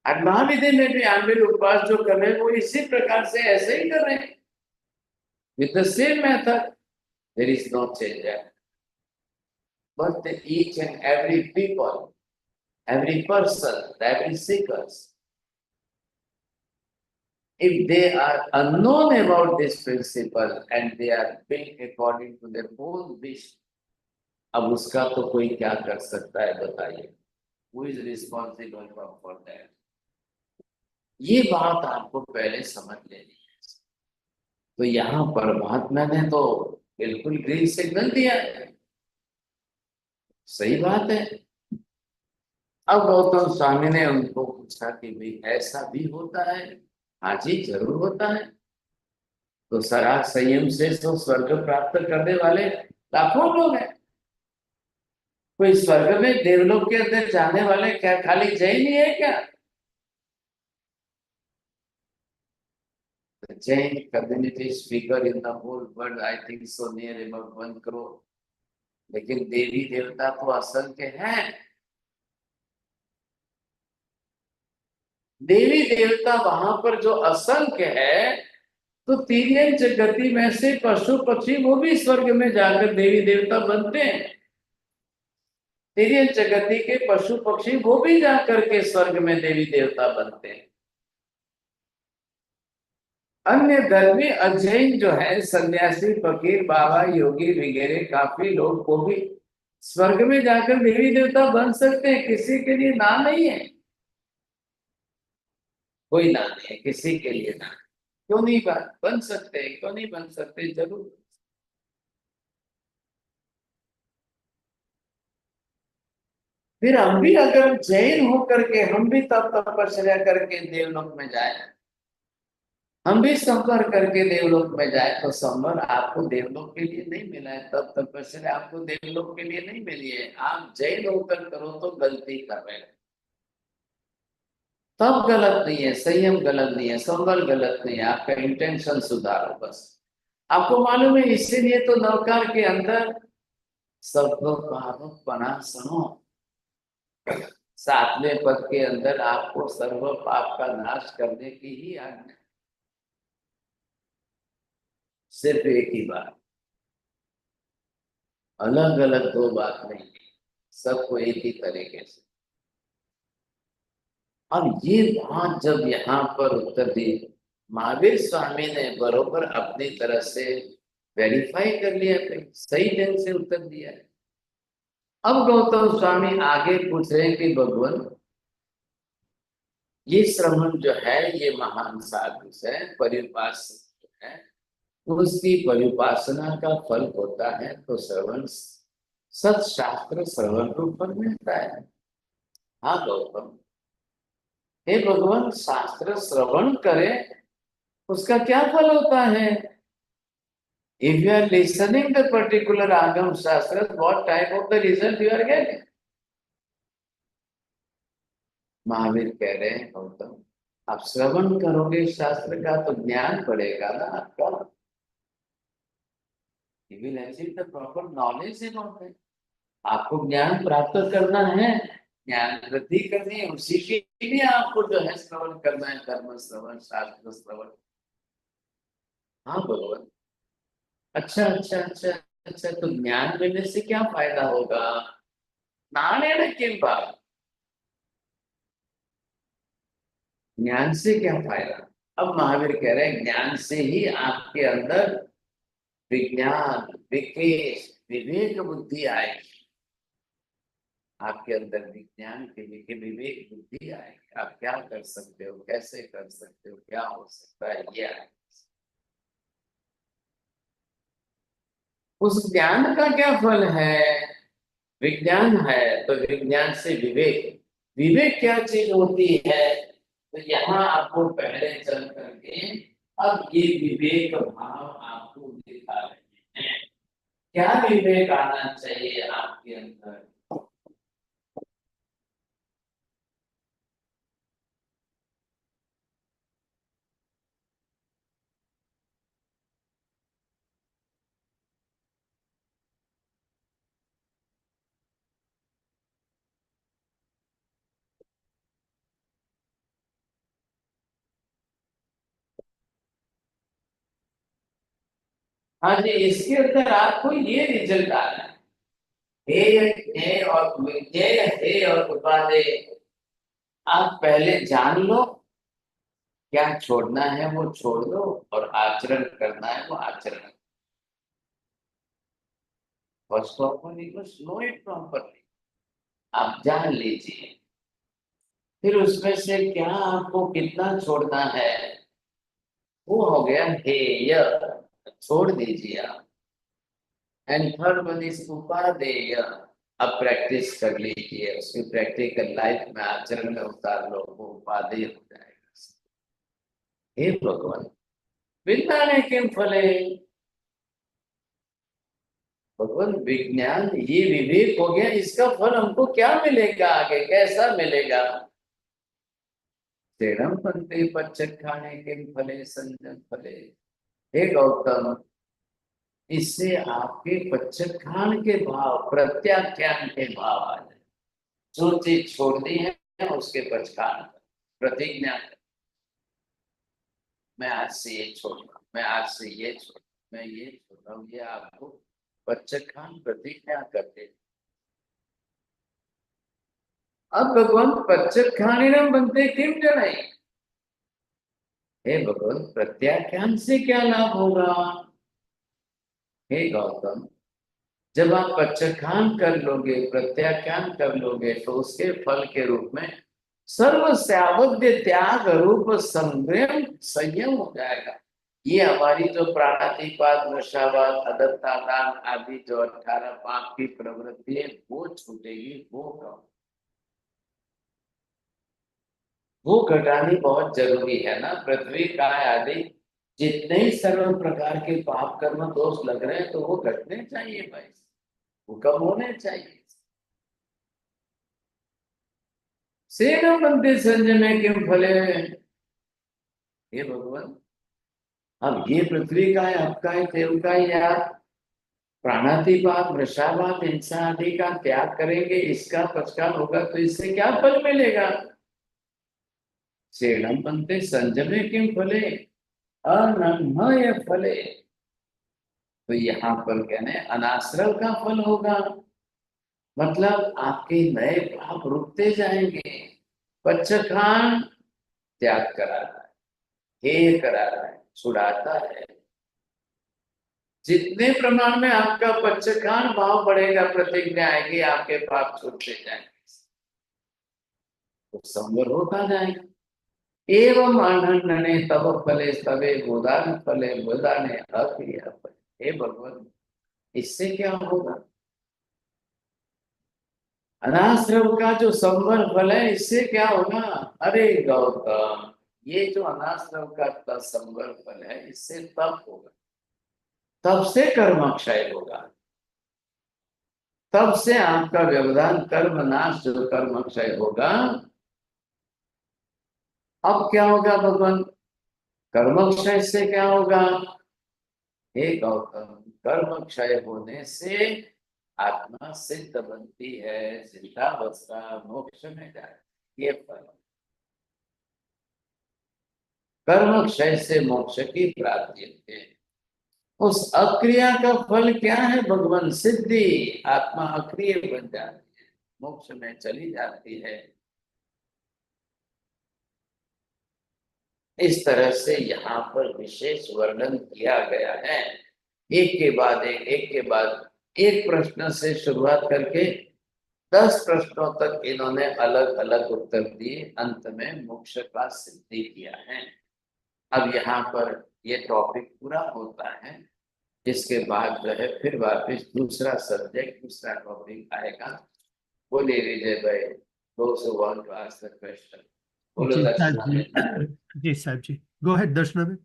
And Mahavir में भी आंबिल उपवास जो कर रहे हैं वो इसी प्रकार से ऐसे ही कर रहे हैं. With the same method, there is no change there. But each and every people, every person, every seekers, if they are unknown about this principle and they are built according to their own wish, अब उसका तो कोई क्या कर सकता है बताइए? Who is responsible for that? ये बात आपको पहले समझ लेनी है. तो यहाँ परमात्मा ने तो बिल्कुल ग्रीन सिग्नल दिया है, सही बात है. अब गौतम स्वामी ने उनको पूछा कि भाई ऐसा भी होता है? हाँ जी जरूर होता है. तो सराग संयम से तो स्वर्ग प्राप्त करने वाले लाखों लोग हैं. कोई स्वर्ग में देवलोक के अंदर जाने वाले क्या खाली जैन ही है क्या? The Jain community speaker in the whole world, I think so near about 1 crore. लेकिन देवी देवता तो असंख्य हैं। देवी देवता वहां पर जो असंख्य है, तो तिर्यंच गति में से पशु पक्षी वो भी स्वर्ग में जाकर देवी देवता बनते हैं। तिर्यंच गति के पशु पक्षी वो भी जाकर के स्वर्ग में देवी देवता बनते हैं। अन्य धर्मी अजैन जो है, सन्यासी, फकीर, बाबा, योगी वगैरह काफी लोग को भी स्वर्ग में जाकर देवी देवता बन सकते हैं। किसी के लिए ना नहीं है, कोई ना नहीं है किसी के लिए ना। क्यों नहीं बन सकते? क्यों नहीं बन सकते? जरूर। फिर हम भी अगर जैन होकर के हम भी तब तपस्या करके देवलोक में जाए, हम भी संवर करके देवलोक में जाए, तो संवर आपको देवलोक के लिए नहीं मिला है, तब तपस्या आपको देवलोक के लिए नहीं मिली है। आप जैन होकर करो तो गलती कर रहे हैं, तब गलत नहीं है, संयम गलत नहीं है, संवर गलत नहीं है, आपका इंटेंशन सुधारो बस। आपको मालूम है, इसीलिए तो नवकार के अंदर सर्वपापनाशनो, 7वें पद के अंदर आपको सर्व पाप का नाश करने की ही आज्ञा। सिर्फ एक ही बात, अलग अलग 2 बात नहीं है, सबको एक ही तरीके से। और ये बात जब यहाँ पर उत्तर दी, महावीर स्वामी ने बरोबर अपनी तरह से वेरीफाई कर लिया, सही ढंग से उत्तर दिया है। अब गौतम स्वामी आगे पूछ रहे हैं कि भगवान, ये श्रवण जो है ये महान साधु है, परिपास है, उसकी परिपासना का फल होता है तो श्रवण, सत्शास्त्र श्रवण को फल मिलता है। हाँ गौतम, हे भगवान, शास्त्र श्रवण करे उसका क्या फल होता है? If you are listening the particular Agam Shastra, what type of the result you are getting? Mahavir कह रहे हैं गौतम, आप श्रवण करोगे शास्त्र का तो ज्ञान बढ़ेगा ना आपका। You will achieve the proper knowledge about it. आपको ज्ञान प्राप्त करना है, ज्ञान वृद्धि करनी है, उसी के लिए आपको जो है श्रवण करना है, धर्म श्रवण, शास्त्र श्रवण। हाँ भगवान, अच्छा अच्छा अच्छा अच्छा, तो ज्ञान मिलने से क्या फायदा होगा? नारायण किम बात, ज्ञान से क्या फायदा? अब महावीर कह रहे हैं, ज्ञान से ही आपके अंदर विज्ञान, विकेश, विवेक बुद्धि आएगी। आपके अंदर विज्ञान के लिए विवेक बुद्धि आएगी। आप क्या कर सकते हो, कैसे कर सकते हो, क्या हो सकता है, ये आएगा। उस ज्ञान का क्या फल है? विज्ञान है तो विज्ञान से विवेक, विवेक क्या चीज होती है? तो यहाँ आपको पहले चल करके अब ये विवेक भाव आपको दिखा रहे हैं। क्या विवेक आना चाहिए आपके अंदर? हाँ जी, इसके अंदर आपको ये रिजल्ट आ रहा है, हे और विज्ञेय, हे और उपादेय। आप पहले जान लो, क्या छोड़ना है वो छोड़ दो, और आचरण करना है वो आचरण। First of all you must know it properly, आप जान लीजिए। फिर उसमें से क्या आपको कितना छोड़ना है, वो हो गया हेय, छोड़ दीजिए आप। एंड थर्ड वन इज उपादेय, अब प्रैक्टिस कर लीजिए, उसकी प्रैक्टिकल लाइफ में आचरण में उतार लो, वो उपादेय हो जाएगा। हे भगवान, विज्ञाने किम फले, भगवान विज्ञान ये विवेक हो गया, इसका फल हमको क्या मिलेगा, आगे कैसा मिलेगा। तेरम पंते पच्चखाने के फले संजन फले। हे गौतम, इससे आपके पच्चखान के भाव, प्रत्याख्यान के भाव आ जाए। जो चीज छोड़ दी है उसके पचखान प्रतिज्ञा कर, मैं आज से ये छोड़ रहा हूं, मैं आज से ये छोड़, मैं ये छोड़ रहा हूँ, ये आपको पच्चखान प्रतिज्ञा करते। अब भगवान पच्चखानी न बनते किम जनाई। हे भगवान, प्रत्याख्यान से क्या लाभ होगा। हे गौतम, जब आप पच्चखान कर लोगे, प्रत्याख्यान कर लोगे, तो उसके फल के रूप में सर्व सावध्य त्याग रूप संग्रम संयम हो जाएगा। ये हमारी जो प्राणातिपात, नशावाद, अदत्ता, दान आदि जो 18 पाप की प्रवृत्ति है वो छूटेगी। वो घटानी बहुत जरूरी है ना। पृथ्वी का आदि जितने ही सर्व प्रकार के पाप कर्म दोष लग रहे हैं तो वो घटने चाहिए भाई, वो कम होने चाहिए। सेना बनते संजय क्यों फले। हे भगवान, अब ये पृथ्वी का है, आपका है, देव का है, या प्राणातिपात, वृषावात, हिंसा आदि का त्याग करेंगे, इसका पचकान होगा तो इससे क्या फल मिलेगा। सेनम बनते संजमे किम फले अनन्य फले। तो यहाँ पर कहने अनाश्रव का फल होगा, मतलब आपके नए पाप रुकते जाएंगे। पच्चखान त्याग करा रहा है, हे करा रहा है, छुड़ाता है। जितने प्रमाण में आपका पच्चखान भाव बढ़ेगा, प्रतिज्ञा आएगी, आपके पाप छूटते जाएंगे, तो संवर होता जाएगा। एवं अनन्य तब फले तवे गोदान फले गोदाने अक्रिया फले। हे भगवान, इससे क्या होगा। अनाश्रव का जो संवर फल है, इससे क्या होगा। अरे गौतम, ये जो अनाश्रव का संवर फल है, इससे तप होगा, तब से कर्मक्षय होगा, तब से आपका व्यवधान कर्म नाश जो कर्मक्षय होगा। अब क्या होगा भगवान, कर्मक्षय से क्या होगा। हे गौतम, कर्मक्षय होने से आत्मा सिद्ध बनती है, सिद्धावस्था मोक्ष में जाती। ये फल कर्मक्षय से मोक्ष की प्राप्ति है। उस अक्रिया का फल क्या है भगवान, सिद्धि। आत्मा अक्रिय बन जाती है, मोक्ष में चली जाती है। इस तरह से यहाँ पर विशेष वर्णन किया गया है। एक के बाद एक के बाद एक प्रश्न से शुरुआत करके 10 प्रश्नों तक इन्होंने अलग अलग उत्तर दिए, अंत में मोक्ष का सिद्धि किया है। अब यहाँ पर ये टॉपिक पूरा होता है, इसके बाद जो है फिर वापस दूसरा सब्जेक्ट, दूसरा टॉपिक आएगा। बोलिए विजय भाई, those who want to ask the question. बोलो जी दर्शना साहब जी, में। जी साहब जी, गो अहेड दर्शना में।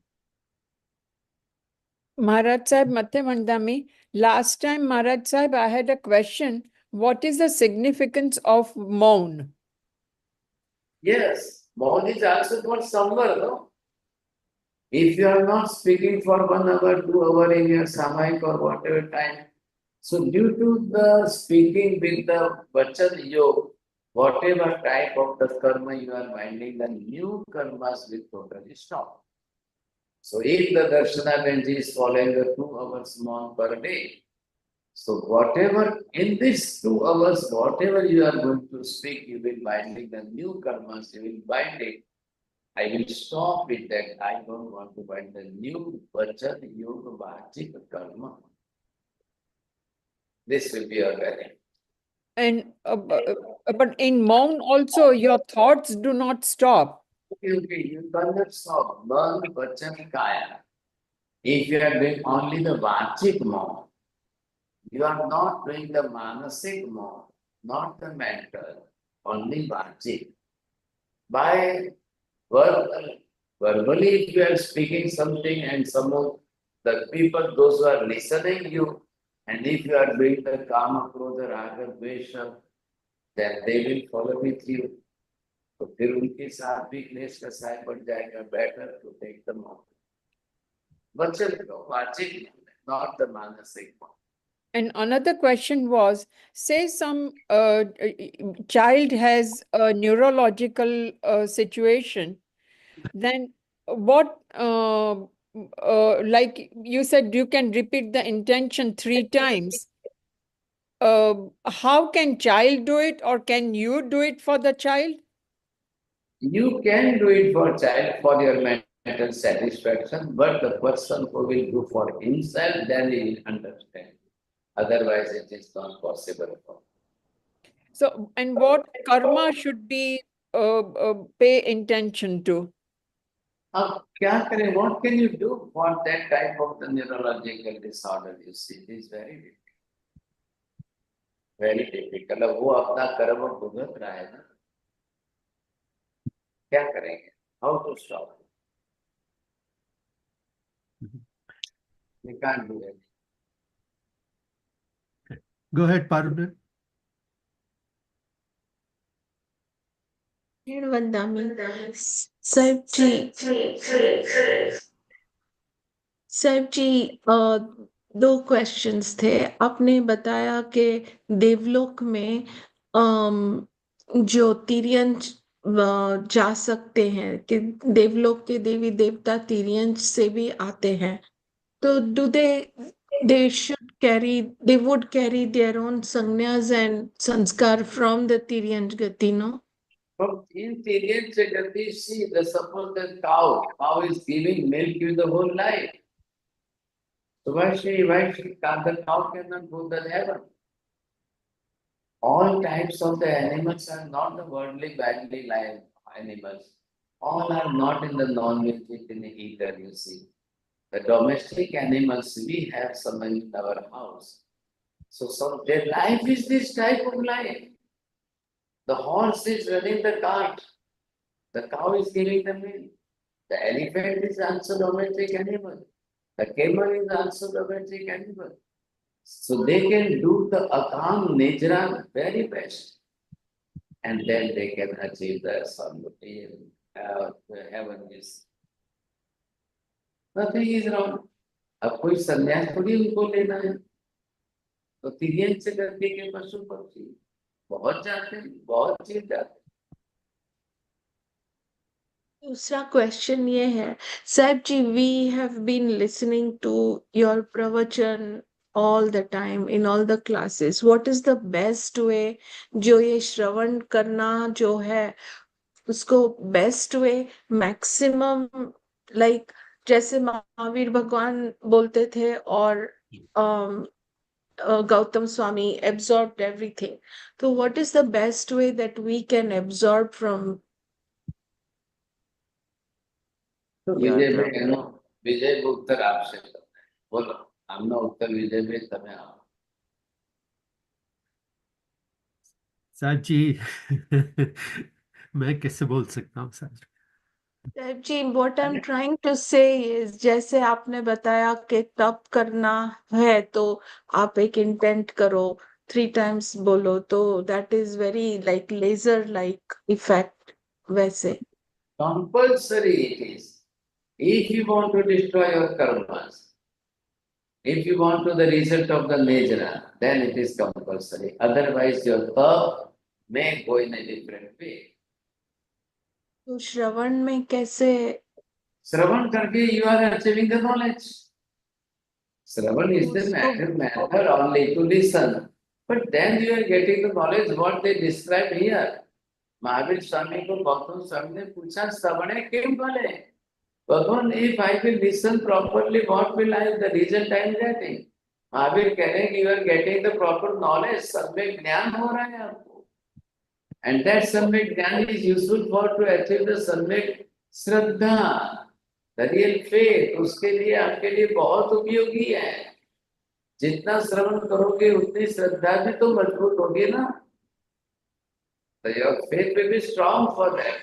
Maharaj Sahib, Mathe Mandami, last time Maharaj Sahib, I had a question. What is the significance of Maun? Yes, Maun is also for samvar, no? If you are not speaking for 1 hour, 2 hours in your samayik or whatever time, so due to the speaking with the vachan yoga, whatever type of the karma you are minding, the new karmas will totally stop. So if the Darshana Benji is following the 2 hours Maun per day, so whatever in this 2 hours, whatever you are going to speak, you will binding the new karmas, you will bind it. I will stop with that. I don't want to bind the new vachan yoga vachik karma. This will be a very. And but in Maun also, your thoughts do not stop. Okay, you cannot stop. Man, vachan, kaya. If you are doing only the vachik Maun, you are not doing the manasik Maun, not the mental, only vachik. By verbally, if you are speaking something and some of the people, those who are listening you, And if you are doing the Kama, Krodha, Raga, Dvesha, then they will follow with you. तो फिर उनके साथ भी क्लेश का साय बढ़ जाएगा. Better to take them off. Vachic, not the manasic one. And another question was, say some child has a neurological situation, then what, like you said, you can repeat the intention 3 times. How can child do it, or can you do it for the child? You can do it for child for your mental satisfaction, but the person who will do for himself, then he will understand. Otherwise, it is not possible for him. So, and what karma should be pay intention to? Now, kya kare, what can you do for that type of the neurological disorder? You see, it is very difficult. Very difficult. अब वो अपना कर्म भुगत रहा है ना, क्या करेंगे? How to stop? We can't do it. Go ahead, Parveen. साहिब जी, 2 क्वेश्चंस थे. आपने बताया कि देवलोक में जो तिर्यंच जा सकते हैं, कि देवलोक के देवी देवता तिर्यंच से भी आते हैं, तो do they would carry their own sannyas and sanskar from the Tiryans Gati, no? From in Tiryans Gati, see, suppose the cow is giving milk you the whole life. So why the cow cannot go to heaven? All types of the animals are not the worldly badly life animals. All are not in the non-vegetarian eater, you see. The domestic animals, we have some in our house. So their life is this type of life. The horse is running the cart. The cow is giving the milk. The elephant is also domestic animal. The camel is also domestic animal. So they can do the akam nejra very best. And then they can achieve the samvati and heaven is. Nothing is wrong. अब कोई संन्यास थोड़ी उनको लेना है. तो तिर्यन से करके के पशु पक्षी बहुत जाते हैं, बहुत चीज जाते हैं. दूसरा क्वेश्चन ये है, साहिब जी, we have been listening to your pravachan all the time in all the classes. What is the best way जो ये श्रवण करना जो है उसको बेस्ट वे मैक्सिमम, लाइक जैसे महावीर भगवान बोलते थे और Gautam Swami absorbed everything. So what is the best way that we can absorb from विजय को उत्तर आपसे बोलो. हमने उत्तर विजय में समय आओ. साहब जी मैं कैसे बोल सकता हूँ साहब जी? What I'm trying to say is, जैसे आपने बताया कि तप करना है तो आप एक इंटेंट करो, 3 times बोलो, तो that is very like laser like effect. वैसे Compulsory it is. If you want to destroy your karmas, if you want to the result of the nejra, then it is compulsory. Otherwise, your thought may go in a different way. तो श्रवण में कैसे? Shravan karke you are achieving the knowledge. Shravan is the matter only to listen. But then you are getting the knowledge what they describe here. Mahavir Swami को गौतम स्वामी ने पूछा, श्रवण क्यों बोले? भगवान, if I will listen properly, what will I, the result I am getting? Mahavir कह रहे हैं कि you are getting the proper knowledge, सम्यक ज्ञान हो रहा है आपको. And that सम्यक ज्ञान is useful for to achieve the सम्यक श्रद्धा, the real faith. उसके लिए आपके लिए बहुत उपयोगी है. जितना श्रवण करोगे उतनी श्रद्धा भी तो मजबूत होगी ना. So your faith will be strong for that.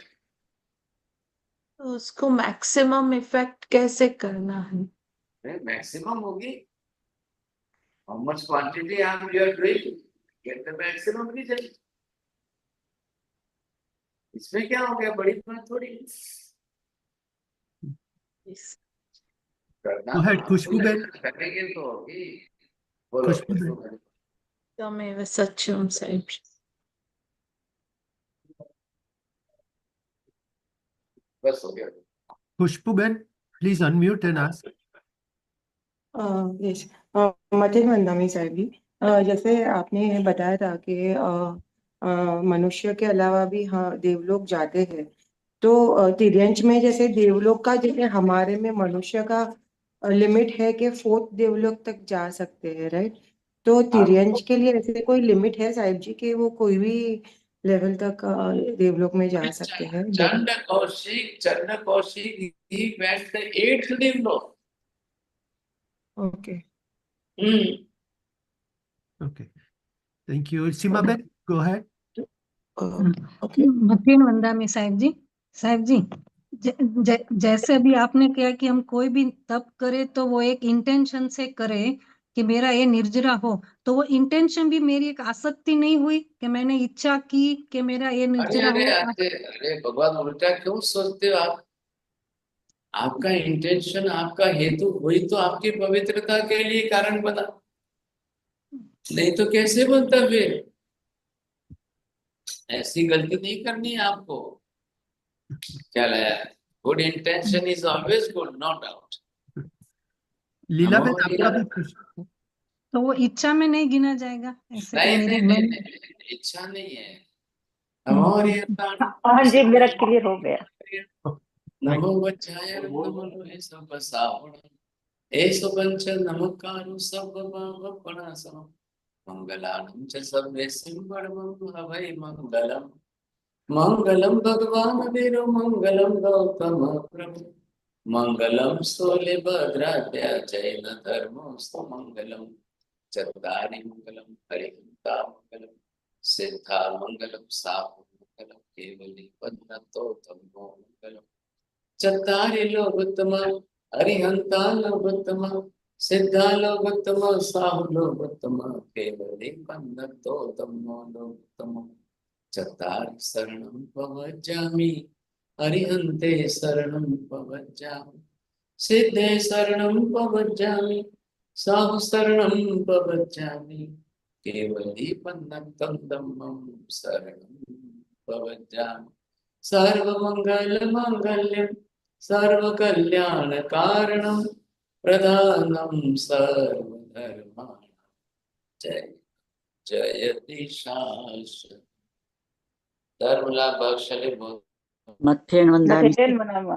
तो उसको मैक्सिमम इफेक्ट कैसे करना है? मैक्सिमम होगी. how much quantity you are doing, get the maximum result. इसमें क्या हो गया, बड़ी बात थोड़ी है। Yes. करना Go ahead, तो खुशबू बहन। करेंगे तो होगी। बोलो खुशबू खुशबू बहन। बहन। तमेव सत्यम साहिब जी। बस हो गया। खुशबू बहन, please unmute and ask. Yes मथिन वंदना साहिब जी, जैसे आपने बताया था कि मनुष्य के अलावा भी हाँ देवलोक जाते हैं, तो तिर्यंच में जैसे देवलोक का, जैसे हमारे में मनुष्य का लिमिट है कि 4th देवलोक तक जा सकते हैं, राइट? तो तिर्यंच के लिए ऐसे कोई लिमिट है साहिब जी कि वो कोई भी लेवल तक देवलोक में जा सकते हैं? Chand Kaushik he went the 8th देवलोक। Okay Okay. Thank you. सीमा बहन, go ahead. ओके मथिन वंदा में साहिब जी जैसे अभी आपने कहा कि हम कोई भी तप करे तो वो एक इंटेंशन से करे कि मेरा ये निर्जरा हो, तो वो इंटेंशन भी मेरी एक आसक्ति नहीं हुई कि मैंने इच्छा की कि मेरा ये अरे निर्जरा अरे हो। अरे अरे भगवान, उल्टा क्यों सोचते हो आप? आपका इंटेंशन, आपका हेतु हुई तो आपकी पवित्रता के लिए कारण बना, नहीं तो कैसे बनता फिर? ऐसी गलती नहीं करनी है आपको। क्या लाया? Good intention is always good, no doubt. Leela बहन, आपका भी प्रश्न। तो वो इच्छा में नहीं गिना जाएगा ऐसे कि नहीं मेरी नहीं नहीं नहीं, इच्छा नहीं है। हमारी हाँ जी, मेरा क्लियर हो गया। नमो वज्राय नमो ऐसा बसावण ऐसो पंच नमकारो सब वपनासम मंगलानं च सर्वे सिंहवर्मं हवै मंगलम। मंगलम भगवान वीरो मंगलम गौतम प्रभु मंगलम स्थूलिभद्राद्या जैन धर्मोऽस्तु मंगलम। चत्वारि मंगलम हरिहंता मंगलम सिद्धा मंगलम साहु मंगलम केवली पद्मतो धम्मो मंगलम। चत्वारि लोकोत्तम हरिहंता लोकोत्तम सिद्धा लोकोत्तम साहु लोकोत्तम केवली पद्मतो धम्मो लोकोत्तम। चत्वारि शरणं प्रव्रजामि हरिहन्ते शरणं प्रव्रजामि सिद्धे शरणं प्रव्रजामि साहु शरणं प्रव्रजामि केवली पन्नतं धम्मं शरणं प्रव्रजामि। सर्वमङ्गलमाङ्गल्यं सर्वकल्याणकारणं प्रधानं सर्वधर्माणां जय जयति शाश्वत। धर्म लाभ बख्शले। मथिन वंदा मथिन वंदना